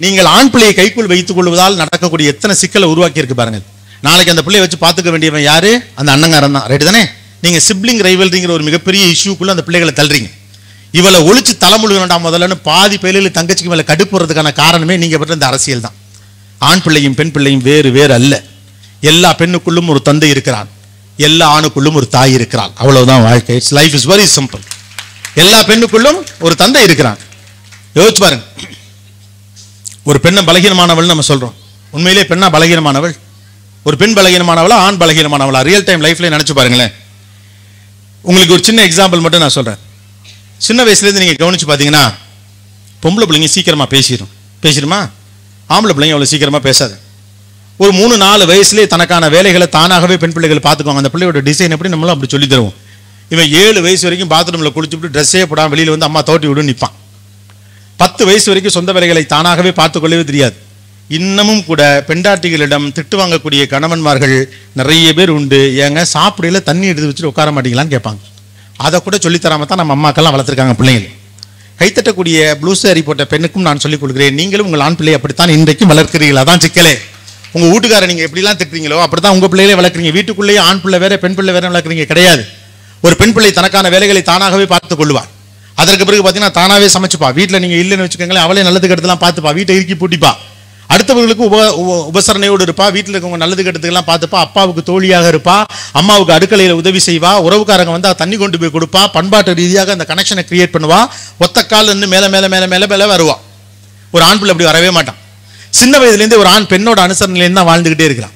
நீங்கள் ஆண் பிள்ளையை கைக்குள் வைத்துக் கொள்வதால் நடக்கக்கூடிய எத்தனை சிக்கலை உருவாக்கி இருக்கு பாருங்க. நாளைக்கு அந்த பிள்ளையை வச்சு பார்த்துக்க வேண்டியவன் யாரு? அந்த அண்ணங்காரன் தான். ரைட்டு தானே? நீங்க சிப்ளிங் ரைவல்ரிங்கிற ஒரு மிகப்பெரிய இஷ்யூக்குள்ள அந்த பிள்ளைகளை தள்ளுறீங்க. இவளை ஒழிச்சு தலைமுழு வேண்டாம் முதல்லன்னு பாதி பயிலில் தங்கச்சிக்கு மேலே கடுப்புறதுக்கான காரணமே நீங்க பற்ற இந்த அரசியல் தான். ஆண் பிள்ளையும் பெண் பிள்ளையும் வேறு வேறு அல்ல. எல்லா பெண்ணுக்குள்ளும் ஒரு தந்தை இருக்கிறான், எல்லா ஆணுக்குள்ளும் ஒரு தாய் இருக்கிறாள். அவ்வளவுதான் வாழ்க்கை. It's life is very simple. எல்லா பெண்ணுக்குள்ளும் ஒரு தந்தை இருக்கிறான். யோசிச்சு பாருங்க. ஒரு பெண்ணை பலகீனமானவள் நம்ம சொல்றோம். உண்மையிலே பெண்ணா பலகீனமானவள்? ஒரு பெண் பலகீனமானவளா ஆண் பலகீனமானவளா? ரியல் டைம் லைஃப்ல நினைச்சு பாருங்களேன். உங்களுக்கு ஒரு சின்ன எக்ஸாம்பிள் மட்டும் நான் சொல்றேன். சின்ன வயசுலேருந்து நீங்க கவனிச்சு பார்த்தீங்கன்னா பொம்பளை பிள்ளைங்க சீக்கிரமா பேசிடுமா? ஆம்பளை பிள்ளைங்க அவ்வளோ சீக்கிரமா பேசாது. ஒரு 3-4 வயசுலேயே தனக்கான வேலைகளை தானாகவே பெண் பிள்ளைகள் பார்த்துக்குவாங்க. அந்த பிள்ளையோட டிசைன் எப்படி நம்மளும் அப்படி சொல்லி தருவோம். இவன் 7 வயசு வரைக்கும் பாத்ரூம்ல குளிச்சுட்டு ட்ரெஸ்ஸே போடாம வெளியில வந்து அம்மா தோட்டி விடு நிற்பான். 10 வயசு வரைக்கும் சொந்த வேலைகளை தானாகவே பார்த்து கொள்ளவே தெரியாது. இன்னமும் கூட பெண்டாட்டிகளிடம் திட்டு வாங்கக்கூடிய கணவன்மார்கள் நிறைய பேர் உண்டு. ஏங்க சாப்பிடையில தண்ணி எடுத்து வச்சுட்டு உட்கார மாட்டீங்களான்னு கேட்பாங்க. அதை கூட சொல்லித்தராம தான் நம்ம அம்மாக்கெல்லாம் வளர்த்துருக்காங்க பிள்ளைகள். கைத்தட்டக்கூடிய ப்ளூ சாரி போட்ட பெண்ணுக்கும் நான் சொல்லிக் கொடுக்குறேன், நீங்களும் உங்கள் ஆண் பிள்ளையை அப்படித்தான் இன்றைக்கும் வளர்க்கிறீர்கள். அதான் சிக்கலே. உங்க வீட்டுக்காரர் நீங்க எப்படிலாம் திட்டுறீங்களோ அப்படித்தான் உங்க பிள்ளைகளே வளர்க்குறீங்க. வீட்டுக்குள்ளேயே ஆண் பிள்ளை வேற பெண் பிள்ளை வேற வளர்க்குறீங்க கிடையாது. ஒரு பெண் பிள்ளை தனக்கான வேலைகளை தானாகவே பார்த்துக் கொள்வார். அதற்கு பிறகு பார்த்தீங்கன்னா தானாவே சமைச்சுப்பா. வீட்டில் நீங்க இல்லைன்னு வச்சுக்கோங்களேன், அவளே நல்லது கெட்டதெல்லாம் பார்த்துப்பா, வீட்டை இறுக்கி பூட்டிப்பா, அடுத்தவர்களுக்கு உபசரணையோடு இருப்பா, வீட்டில் இருக்கவங்க நல்லது கெட்டதுக்கெல்லாம் பார்த்துப்பா, அப்பாவுக்கு தோழியாக இருப்பா, அம்மாவுக்கு அடுக்கலையில் உதவி செய்வா, உறவுக்காரங்க வந்து தண்ணி கொண்டு போய் கொடுப்பா, பண்பாட்டு ரீதியாக அந்த கனெக்ஷனை கிரியேட் பண்ணுவா, ஒத்த கால் இருந்து மேலே மேலே மேலே மேலே மேலே வருவா. ஒரு ஆண் பிள்ளை அப்படி வரவே மாட்டான். சின்ன வயதுலேருந்து ஒரு ஆண் பெண்ணோட அனுசரணையிலேருந்து தான் வாழ்ந்துகிட்டே இருக்கிறான்.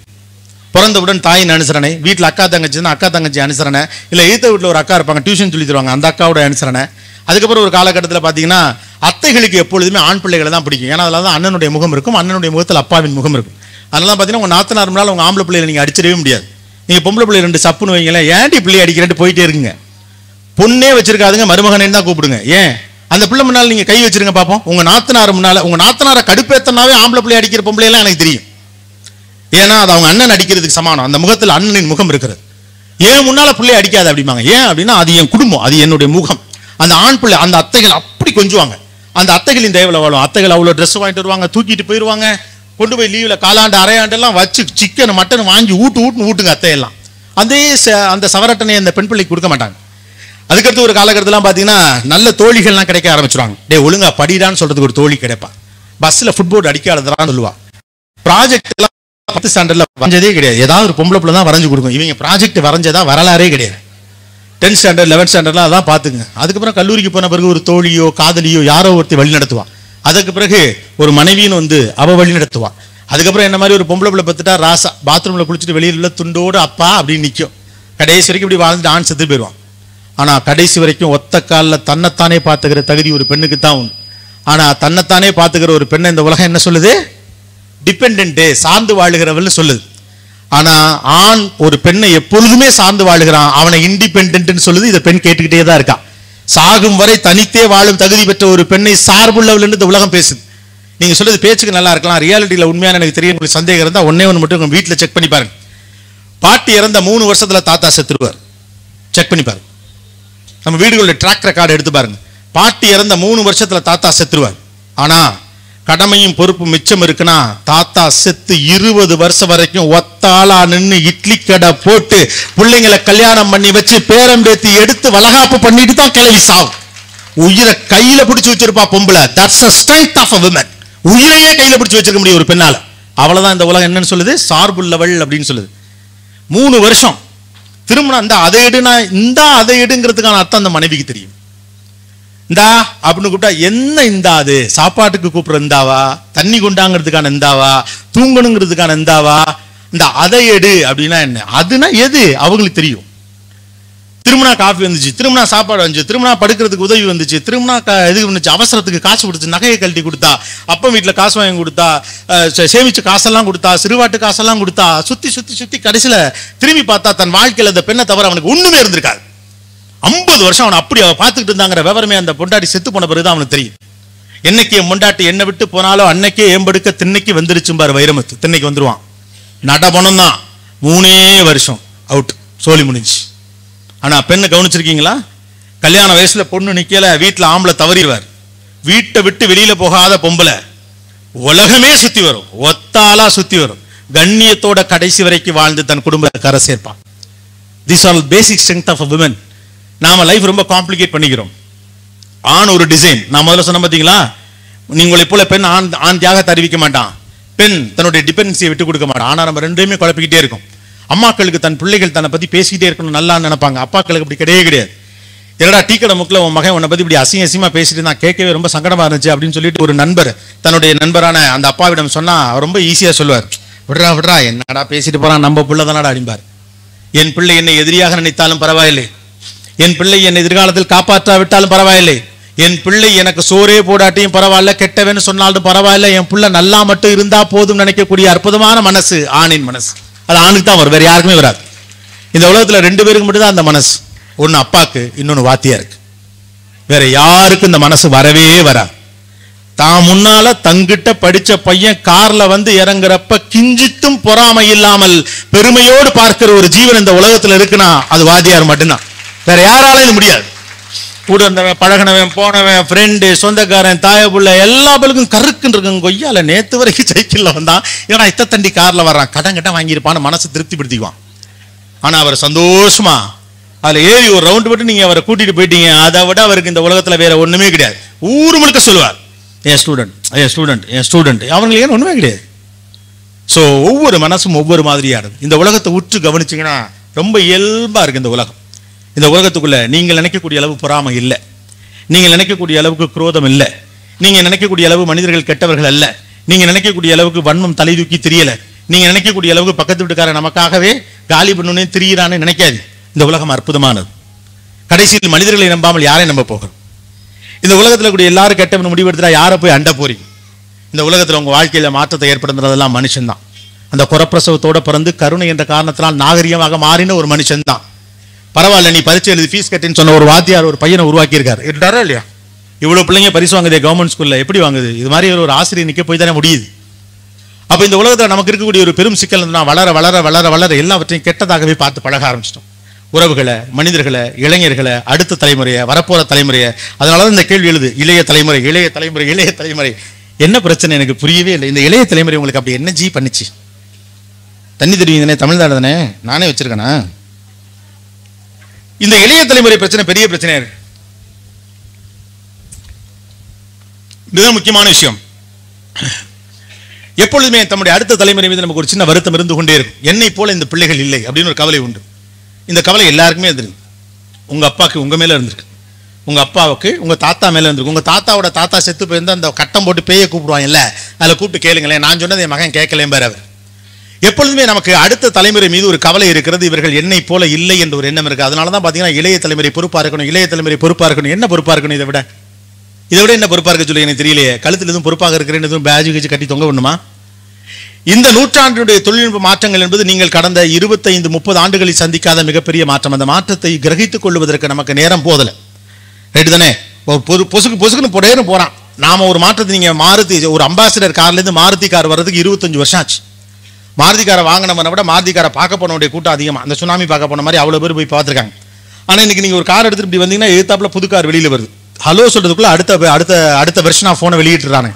பிறந்தவுடன் தாயின் அனுசரணை, வீட்டில் அக்கா தங்கச்சி தான் அக்கா தங்கச்சி அனுசரணை, இல்லை எய்த்த வீட்டில் ஒரு அக்கா இருப்பாங்க டியூஷன் சொல்லி தருவாங்க, அந்த அக்காவோட அனுசரணை. அதுக்கப்புறம் ஒரு காலகட்டத்தில் பார்த்தீங்கன்னா அத்தைகளுக்கு எப்பொழுதுமே ஆண் பிள்ளைகளை தான் பிடிக்கும். ஏன்னா அதில் தான் அண்ணனுடைய முகம் இருக்கும், அண்ணனுடைய முகத்தில் அப்பாவின் முகம் இருக்கும். அதனால பார்த்தீங்கன்னா உங்கள் நாத்தனார் முன்னால் உங்கள் ஆம்பளை பிள்ளைகளை நீங்கள் அடிச்சிடவே முடியாது. நீங்கள் பொம்பளை பிள்ளை 2 சப்புன்னு வைங்களேன், ஏன்டி பிள்ளை அடிக்கிறேன்ட்டு போயிட்டே இருக்குங்க. பொண்ணே வச்சிருக்காதுங்க, மருமகனே தான் கூப்பிடுங்க. ஏன் அந்த பிள்ளை முன்னால் நீங்கள் கை வச்சிருங்க பார்ப்போம். உங்கள் நாத்தனார் முன்னால் உங்கள் நாத்தனாரை கடுப்பேத்தனாவே ஆம்பளை பிள்ளை அடிக்கிற பொம்பளையெல்லாம் எனக்கு தெரியும். ஏன்னா அது அவங்க அண்ணன் அடிக்கிறதுக்கு சமானம். அந்த முகத்தில் அண்ணனின் முகம் இருக்கிறது. ஏன் முன்னால பிள்ளை அடிக்காது அப்படிம்பாங்க. ஏன் அப்படின்னா அது என் குடும்பம், அது என்னுடைய முகம். அந்த ஆண் பிள்ளை அந்த அத்தைகள் அப்படி கொஞ்சுவாங்க. அந்த அத்தைகளின் தயவுல வாழும். அத்தைகள் அவ்வளோ ட்ரெஸ் வாங்கிட்டு வருவாங்க, தூக்கிட்டு போயிடுவாங்க. கொண்டு போய் லீவ்ல காலாண்டு அரையாண்டெல்லாம் வச்சு சிக்கன் மட்டன் வாங்கி ஊட்டுங்க அத்தையெல்லாம். அந்த சவரட்டனை அந்த பெண் பிள்ளைக்கு கொடுக்க மாட்டாங்க. அதுக்கடுத்து ஒரு காலகட்டத்திலாம் பார்த்தீங்கன்னா நல்ல தோழிகள்லாம் கிடைக்க ஆரம்பிச்சிருவாங்க. டே ஒழுங்கா படிடான்னு சொல்றதுக்கு ஒரு தோழி கிடைப்பா. பஸ்ல ஃபுட்போர்ட் அடிக்காததான் சொல்லுவா. ப்ராஜெக்ட் எல்லாம் 10th ஸ்டாண்டர்ட்ல வரைஞ்சதே கிடையாது. ஏதாவது ஒரு பொம்பளை பிள்ளை தான் வரைஞ்சு கொடுக்கும். இவங்க ப்ராஜெக்ட் வரைஞ்சதா வரலாறே கிடையாது. 10th ஸ்டாண்டர்ட் 11th ஸ்டாண்டர்ட்லாம் அதான் பார்த்துங்க. அதுக்கப்புறம் கல்லூரிக்கு போன பிறகு ஒரு தோழியோ காதலியோ யாரோ ஒருத்தர் வழி நடத்துவா. அதுக்கு பிறகு ஒரு மனைவின்னு வந்து அவ வழி நடத்துவா. அதுக்கப்புறம் என்ன மாதிரி ஒரு பொம்பளை பிள்ளை பார்த்துட்டா ராசா பாத்ரூம்ல குளிச்சுட்டு வெளியில துண்டோடு அப்பா அப்படின்னு நிற்கும். கடைசி வரைக்கும் இப்படி வாழ்ந்துட்டு ஆண் செத்து போயிடுவான். ஆனா கடைசி வரைக்கும் ஒத்த காலில் தன்னைத்தானே பார்த்துக்கிற தகுதி ஒரு பெண்ணுக்கு தான் உண்டு. ஆனா தன்னைத்தானே பார்த்துக்கிற ஒரு பெண்ணை இந்த உலகம் என்ன சொல்லுது? டிபெண்டன்ட், சார்ந்து வாழுகிறவள் சொல்லுது. ஆனா ஆண் ஒரு பெண்ணை எப்பொழுதுமே சார்ந்து வாழுகிறான், அவனை இண்டிபெண்டன்ட் சொல்லுது. இதை பெண் கேட்டுக்கிட்டே தான் இருக்கா. சாகும் வரை தனித்தே வாழும் தகுதி பெற்ற ஒரு பெண்ணை சார்புள்ளவள் என்று இந்த உலகம் பேசுது. நீங்க சொல்றது பேச்சுக்கு நல்லா இருக்கலாம், ரியாலிட்டியில உண்மையான எனக்கு தெரியும். உங்களுக்கு சந்தேகம் இருந்தா ஒன்னே ஒன்று மட்டும் உங்க வீட்டில் செக் பண்ணி பாருங்க. பாட்டி இறந்த 3 வருஷத்துல தாத்தா செத்துருவார். செக் பண்ணி பாருங்க. நம்ம வீடுகளுடைய ட்ராக் ரெக்கார்டு எடுத்து பாருங்க. பாட்டி இறந்த 3 வருஷத்துல தாத்தா செத்துருவார். ஆனா கடமையும் பொறுப்பு மிச்சம் இருக்குன்னா தாத்தா செத்து 20 வருஷம் வரைக்கும் ஒத்தாளா நின்று இட்லி கடை போட்டு பிள்ளைங்களை கல்யாணம் பண்ணி வச்சு பேரம்பேத்தி எடுத்து வளகாப்பு பண்ணிட்டு தான் கிளவி சாவும். உயிரை கையில பிடிச்சு வச்சிருப்பா பொம்பளை. That's a strength of a woman. உயிரையே கையில பிடிச்சு வச்சிருக்க முடியும் ஒரு பெண்ணால. அவ்வளவுதான் இந்த உலகம் என்னன்னு சொல்லுது, சார்புள்ளவள் அப்படின்னு சொல்லுது. 3 வருஷம் திருமணம். இந்த அதை எடுங்கிறதுக்கான அர்த்தம் அந்த மனைவிக்கு தெரியும். இந்தா அப்படின்னு கூப்பிட்டா என்ன இந்தாது? சாப்பாட்டுக்கு கூப்பிடுற இந்தாவா, தண்ணி கொண்டாங்கிறதுக்கான இந்தாவா, தூங்கணுங்கிறதுக்கான இந்தாவா? இந்த அதை எடு அப்படின்னா என்ன? அதுனா எது அவங்களுக்கு தெரியும். திருமணா காஃபி வந்துச்சு, திருமணா சாப்பாடு வந்துச்சு, திருமணா படுக்கிறதுக்கு உதவி வந்துச்சு, திருமணா இது வந்துச்சு, அவசரத்துக்கு காசு கொடுத்து நகையை கழட்டி கொடுத்தா, அப்பா வீட்டில் காசு வாங்கி கொடுத்தா, சேமிச்ச காசெல்லாம் கொடுத்தா, சிறுவாட்டு காசெல்லாம் கொடுத்தா, சுத்தி சுத்தி சுத்தி கடைசியில் திரும்பி பார்த்தா தன் வாழ்க்கையில் அந்த பெண்ணை தவிர அவனுக்கு ஒண்ணுமே இருந்திருக்காது. 50 வருஷம் அவனை அப்படி அவ பார்த்துக்கிட்டு இருந்தாங்கிற விவரமே அந்த பொண்டாட்டி செத்து போன பிறகுதான் அவனுக்கு தெரியும். என்னைக்கு என் பொண்டாட்டி என்னை விட்டு போனாலும் அன்னைக்கே ஏம்படுக்க திண்ணைக்கு வந்துருச்சும் பாரு வைரமுத்து. திண்ணைக்கு வந்துருவான். நடபணம் தான் 3 வருஷம் அவுட், சோழி முடிஞ்சு. ஆனா பெண்ணை கவனிச்சிருக்கீங்களா? கல்யாண வயசுல பொண்ணு நிக்கல, வீட்டுல ஆம்பளை தவறிடுவார். வீட்டை விட்டு வெளியில போகாத பொம்பளை உலகமே சுத்தி வரும், ஒத்தாலா சுத்தி வரும். கண்ணியத்தோட கடைசி வரைக்கும் வாழ்ந்து தன் குடும்பத்தை கரை சேர்ப்பான். This all basic strength of a women. நாம லைஃப் ரொம்ப காம்ப்ளிகேட் பண்ணிக்கிறோம். ஆண் ஒரு டிசைன், நான் முதல்ல சொன்ன பார்த்தீங்களா, நீங்களை போல பெண் ஆண் தியாகத்தை அறிவிக்க மாட்டான், பெண் தன்னுடைய டிபெண்டன்சியை விட்டு கொடுக்க மாட்டான். ஆனா நம்ம ரெண்டுமே குழப்பிக்கிட்டே இருக்கும். அம்மாக்களுக்கு தன் பிள்ளைகள் தன்னை பத்தி பேசிக்கிட்டே இருக்கணும் நல்லா நினைப்பாங்க. அப்பாக்களுக்கு அப்படி கிடையவே கிடையாது. என்னடா டீ கடை முக்கில் உன் மகன் உன்னை பத்தி இப்படி அசிங்கமா பேசிட்டு நான் கேட்கவே ரொம்ப சங்கடமா இருந்துச்சு அப்படின்னு சொல்லிட்டு ஒரு நண்பர் தன்னுடைய நண்பரான அந்த அப்பாவிடம் சொன்னா ரொம்ப ஈஸியா சொல்லுவார், விடுறா விடுறா என்னடா பேசிட்டு போறான், நம்ம பிள்ளை தானடா அடிப்பார். என் பிள்ளை என்னை எதிரியாக நினைத்தாலும் பரவாயில்லை, என் பிள்ளை என்னை எதிர்காலத்தில் காப்பாற்றாவிட்டாலும் பரவாயில்லை, என் பிள்ளை எனக்கு சோறே போடாட்டியும் பரவாயில்ல, கெட்டவன்னு சொன்னாலும் பரவாயில்ல, என் பிள்ளை நல்லா மட்டும் இருந்தா போதும் நினைக்கக்கூடிய அற்புதமான மனசு ஆணின் மனசு. அது ஆணுக்கு தான் வரும், வேற யாருக்குமே வராது. இந்த உலகத்துல 2 பேருக்கு மட்டும்தான் அந்த மனசு. ஒன்னு அப்பாக்கு, இன்னொன்னு வாத்தியாருக்கு. வேற யாருக்கும் இந்த மனசு வரவே வராது. தான் முன்னால தங்கிட்ட படிச்ச பையன் கார்ல வந்து இறங்குறப்ப கிஞ்சித்தும் பொறாமை இல்லாமல் பெருமையோடு பார்க்கிற ஒரு ஜீவன் இந்த உலகத்துல இருக்குன்னா அது வாத்தியார் மட்டும்தான். வேற யாராலையும் முடியாது. கூட இருந்தவன், பழகினவன், போனவன், ஃப்ரெண்டு, சொந்தக்காரன், தாய புள்ள எல்லா பேருக்கும் கருக்குன்னு இருக்குங்க. கொய்யால நேத்து வரைக்கும் சைக்கிள்ல வந்தான், ஏன்னா இத்த தண்டி கார்ல வர்றான், கடன் கட்ட வாங்கியிருப்பான்னு மனசு திருப்திப்படுத்திக்குவான். ஆனா அவர் சந்தோஷமா அதுல ஏறி ஒரு ரவுண்ட் விட்டு நீங்க அவரை கூட்டிட்டு போயிட்டீங்க, அதை விட அவருக்கு இந்த உலகத்துல வேற ஒண்ணுமே கிடையாது. ஊர் முழுக்க சொல்லுவார், என் ஸ்டூடெண்ட், என் ஸ்டூடெண்ட், என் ஸ்டூடெண்ட். அவங்களுக்கு ஏன் ஒண்ணுமே கிடையாது. ஸோ ஒவ்வொரு மனசும் ஒவ்வொரு மாதிரியானது. இந்த உலகத்தை உற்று கவனிச்சிங்கன்னா ரொம்ப இயல்பா இருக்கு இந்த உலகம். இந்த உலகத்துக்குள்ள நீங்கள் நினைக்கக்கூடிய அளவு பொறாமை இல்லை, நீங்கள் நினைக்கக்கூடிய அளவுக்கு குரோதம் இல்லை, நீங்க நினைக்கக்கூடிய அளவு மனிதர்கள் கெட்டவர்கள் அல்ல, நீங்க நினைக்கக்கூடிய அளவுக்கு வன்மம் தலை தூக்கி தெரியல, நீங்க நினைக்கக்கூடிய அளவுக்கு பக்கத்து வீட்டுக்காரன் நமக்காகவே காலி பண்ணுனே திரியிறான்னு நினைக்காது. இந்த உலகம் அற்புதமானது. கடைசியில் மனிதர்களை நம்பாமல் யாரை நம்ப போகிறோம்? இந்த உலகத்துல கூடிய எல்லாரும் கெட்டவன் முடிவெடுத்தா யாரை போய் அண்ட போறீங்க? இந்த உலகத்துல உங்க வாழ்க்கையில மாற்றத்தை ஏற்படுத்துறதெல்லாம் மனுஷன் தான். அந்த குறப்பிரசவத்தோட பிறந்து கருணை என்ற காரணத்தினால் நாகரிகமாக மாறின ஒரு மனுஷன் தான். பரவாயில்ல, நீ பரிச்சை எழுதி ஃபீஸ் கட்டின்னு சொன்ன ஒரு வாத்தியார் ஒரு பையனை உருவாக்கி இருக்காரு. இருட்டாரா இல்லையா? இவ்வளவு பிள்ளைங்க பரிசு வாங்குது கவர்மெண்ட் ஸ்கூல்ல, எப்படி வாங்குது? இது மாதிரி ஒரு ஆசிரியர் நிக்க போய் தானே முடியுது. அப்ப இந்த உலகத்துல நமக்கு இருக்கக்கூடிய ஒரு பெரும் சிக்கல் வளர வளர வளர வளர எல்லாவற்றையும் கெட்டதாகவே பார்த்து பழக ஆரம்பிச்சிட்டோம். உறவுகளை, மனிதர்களை, இளைஞர்களை, அடுத்த தலைமுறையை, வரப்போற தலைமுறையை. அதனாலதான் இந்த கேள்வி எழுது, இளைய தலைமுறை, இளைய தலைமுறை, இளைய தலைமுறை. என்ன பிரச்சனை எனக்கு புரியவே இல்லை. இந்த இளைய தலைமுறை உங்களுக்கு அப்படி என்ன பண்ணிச்சு? தண்ணி தெரிவிங்க, தமிழ்நாடு தானே, நானே வச்சிருக்கேனா? இந்த இளைய தலைமுறை பிரச்சனை பெரிய பிரச்சனையா இருக்கு. இதுதான் முக்கியமான விஷயம். எப்பொழுதுமே தம்முடைய அடுத்த தலைமுறை மீது நமக்கு ஒரு சின்ன வருத்தம் இருந்து கொண்டே இருக்கும். என்னை போல இந்த பிள்ளைகள் இல்லை அப்படின்னு ஒரு கவலை உண்டு. இந்த கவலை எல்லாருக்குமே இருந்திருக்கு. உங்க அப்பாவுக்கு உங்க மேல இருந்திருக்கு, உங்க அப்பாவுக்கு உங்க தாத்தா மேல இருந்திருக்கு. உங்க தாத்தாவோட தாத்தா செத்து போயிருந்தா அந்த கட்டம் போட்டு பேயை கூப்பிடுவாங்க இல்ல, அதில் கூப்பிட்டு கேளுங்களேன், நான் சொன்னது என் மகன் கேட்கலேன் பாரு. அவர் எப்பொழுதுமே நமக்கு அடுத்த தலைமுறை மீது ஒரு கவலை இருக்கிறது. இவர்கள் என்னை போல இல்லை என்ற ஒரு எண்ணம் இருக்கு. அதனாலதான் பாத்தீங்கன்னா இளைய தலைமுறை பொறுப்பா இருக்கணும், இளைய தலைமுறை பொறுப்பா இருக்கணும். என்ன பொறுப்பா இருக்கணும்? இதை விட என்ன பொறுப்பா இருக்க சொல்லி எனக்கு தெரியலையே. கழுத்தில் எதுவும் பொறுப்பாக இருக்கிறேன், எதுவும் பேஜ் கட்சி கட்டி தொங்க வேணுமா? இந்த நூற்றாண்டுடைய தொழில்நுட்ப மாற்றங்கள் என்பது நீங்கள் கடந்த 25-30 ஆண்டுகளில் சந்திக்காத மிகப்பெரிய மாற்றம். அந்த மாற்றத்தை கிரகித்துக் கொள்வதற்கு நமக்கு நேரம் போதல. ரைட்டு தானே? பொசுக்குன்னு போறான். நாம ஒரு மாற்றத்தை, நீங்க மாருதி ஒரு அம்பாசிடர் கார்ல இருந்து மாருதி கார் வர்றதுக்கு 25 வருஷம் ஆச்சு. மாருதி காரை வாங்கினவனை விட மாருதி காரை பார்க்க போனவனுடைய கூட்டம் அதிகமா. அந்த சுனாமி பார்க்க போன மாதிரி அவ்வளவு பேர் போய் பார்த்துருக்காங்க. ஆனா இன்னைக்கு நீங்க ஒரு கார் எடுத்துட்டு இப்படி வந்தீங்கன்னா எதிர்த்தாப்புல புது கார் வெளியில வருது. ஹலோ சொல்றதுக்குள்ள அடுத்த வெர்ஷன் ஆஃப் போனை வெளியிட்டுறாங்க.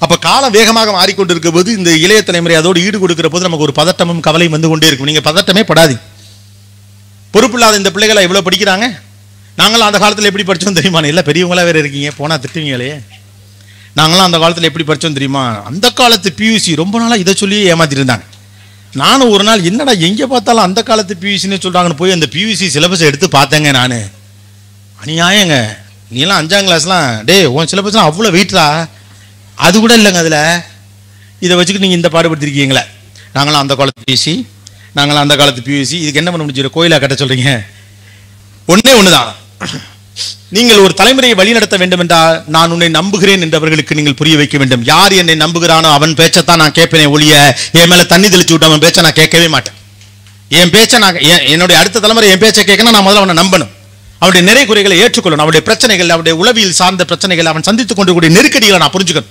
அப்ப காலம் வேகமாக மாறிக்கொண்டு இருக்க போது இந்த இளைய தலைமுறை அதோடு ஈடு கொடுக்கிற போது நமக்கு ஒரு பதட்டமும் கவலையும் வந்து கொண்டே இருக்கும். நீங்க பதட்டமே படாதீங்க. பொறுப்பு இல்லாத இந்த பிள்ளைகளை எவ்வளவு படிக்கிறாங்க. நாங்களாம் அந்த காலத்துல எப்படி படிச்சோம் தெரியுமா? இல்ல பெரியவங்களா வேற இருக்கீங்க, போனா திட்டுவீங்களே. நாங்களாம் அந்த காலத்துல எப்படி படிச்சோம் தெரியுமா? அந்த காலத்து பியூசி ரொம்ப நாளா இதை சொல்லி ஏமாத்திட்டு இருந்தாங்க. நானும் ஒரு நாள் என்னடா எங்க பார்த்தாலும் அந்த காலத்து பியூசின்னு சொல்றாங்கன்னு போய் அந்த பியூசி சிலபஸை எடுத்து பார்த்தேங்க. நானு அநியாயங்க, நீ எல்லாம் 5ஆம் கிளாஸ்லாம் உன் சிலபஸ்லாம் அவ்வளோ வெயிட்ரா. அது கூட இல்லைங்க. அதில் இதை வச்சுக்கிட்டு நீங்கள் இந்த பாடுபடுத்திருக்கீங்களே. நாங்களாம் அந்த காலத்து பியூசி, நாங்களாம் அந்த காலத்து பியூசி. இதுக்கு என்ன பண்ண முடிஞ்சு கோயிலா கட்ட சொல்றீங்க? ஒன்னே ஒண்ணுதான். நீங்கள் ஒரு தலைமுறையை வழிநடத்த வேண்டும் என்றால் நான் உன்னை நம்புகிறேன் என்றவர்களுக்கு நீங்கள் புரிய வைக்க வேண்டும். யார் என்னை நம்புகிறானோ அவன் பேச்சத்தான் நான் கேட்பேனே ஒழிய என் மேல தண்ணி தெளிச்சு விட்டு அவன் பேச்சை நான் கேட்கவே மாட்டேன். என் பேச்சை நான் என்னுடைய அடுத்த தலைமுறை என் பேச்சை கேட்கணும், நான் முதல்ல அவனை நம்பணும். அவருடைய நிறை குறைகளை ஏற்றுக்கொள்ளணும். அவருடைய பிரச்சனைகள், அவருடைய உளவியல் சார்ந்த பிரச்சனைகள், அவன் சந்தித்துக் கொண்டிருக்கூடிய நெருக்கடிகளை நான் புரிஞ்சுக்கணும்.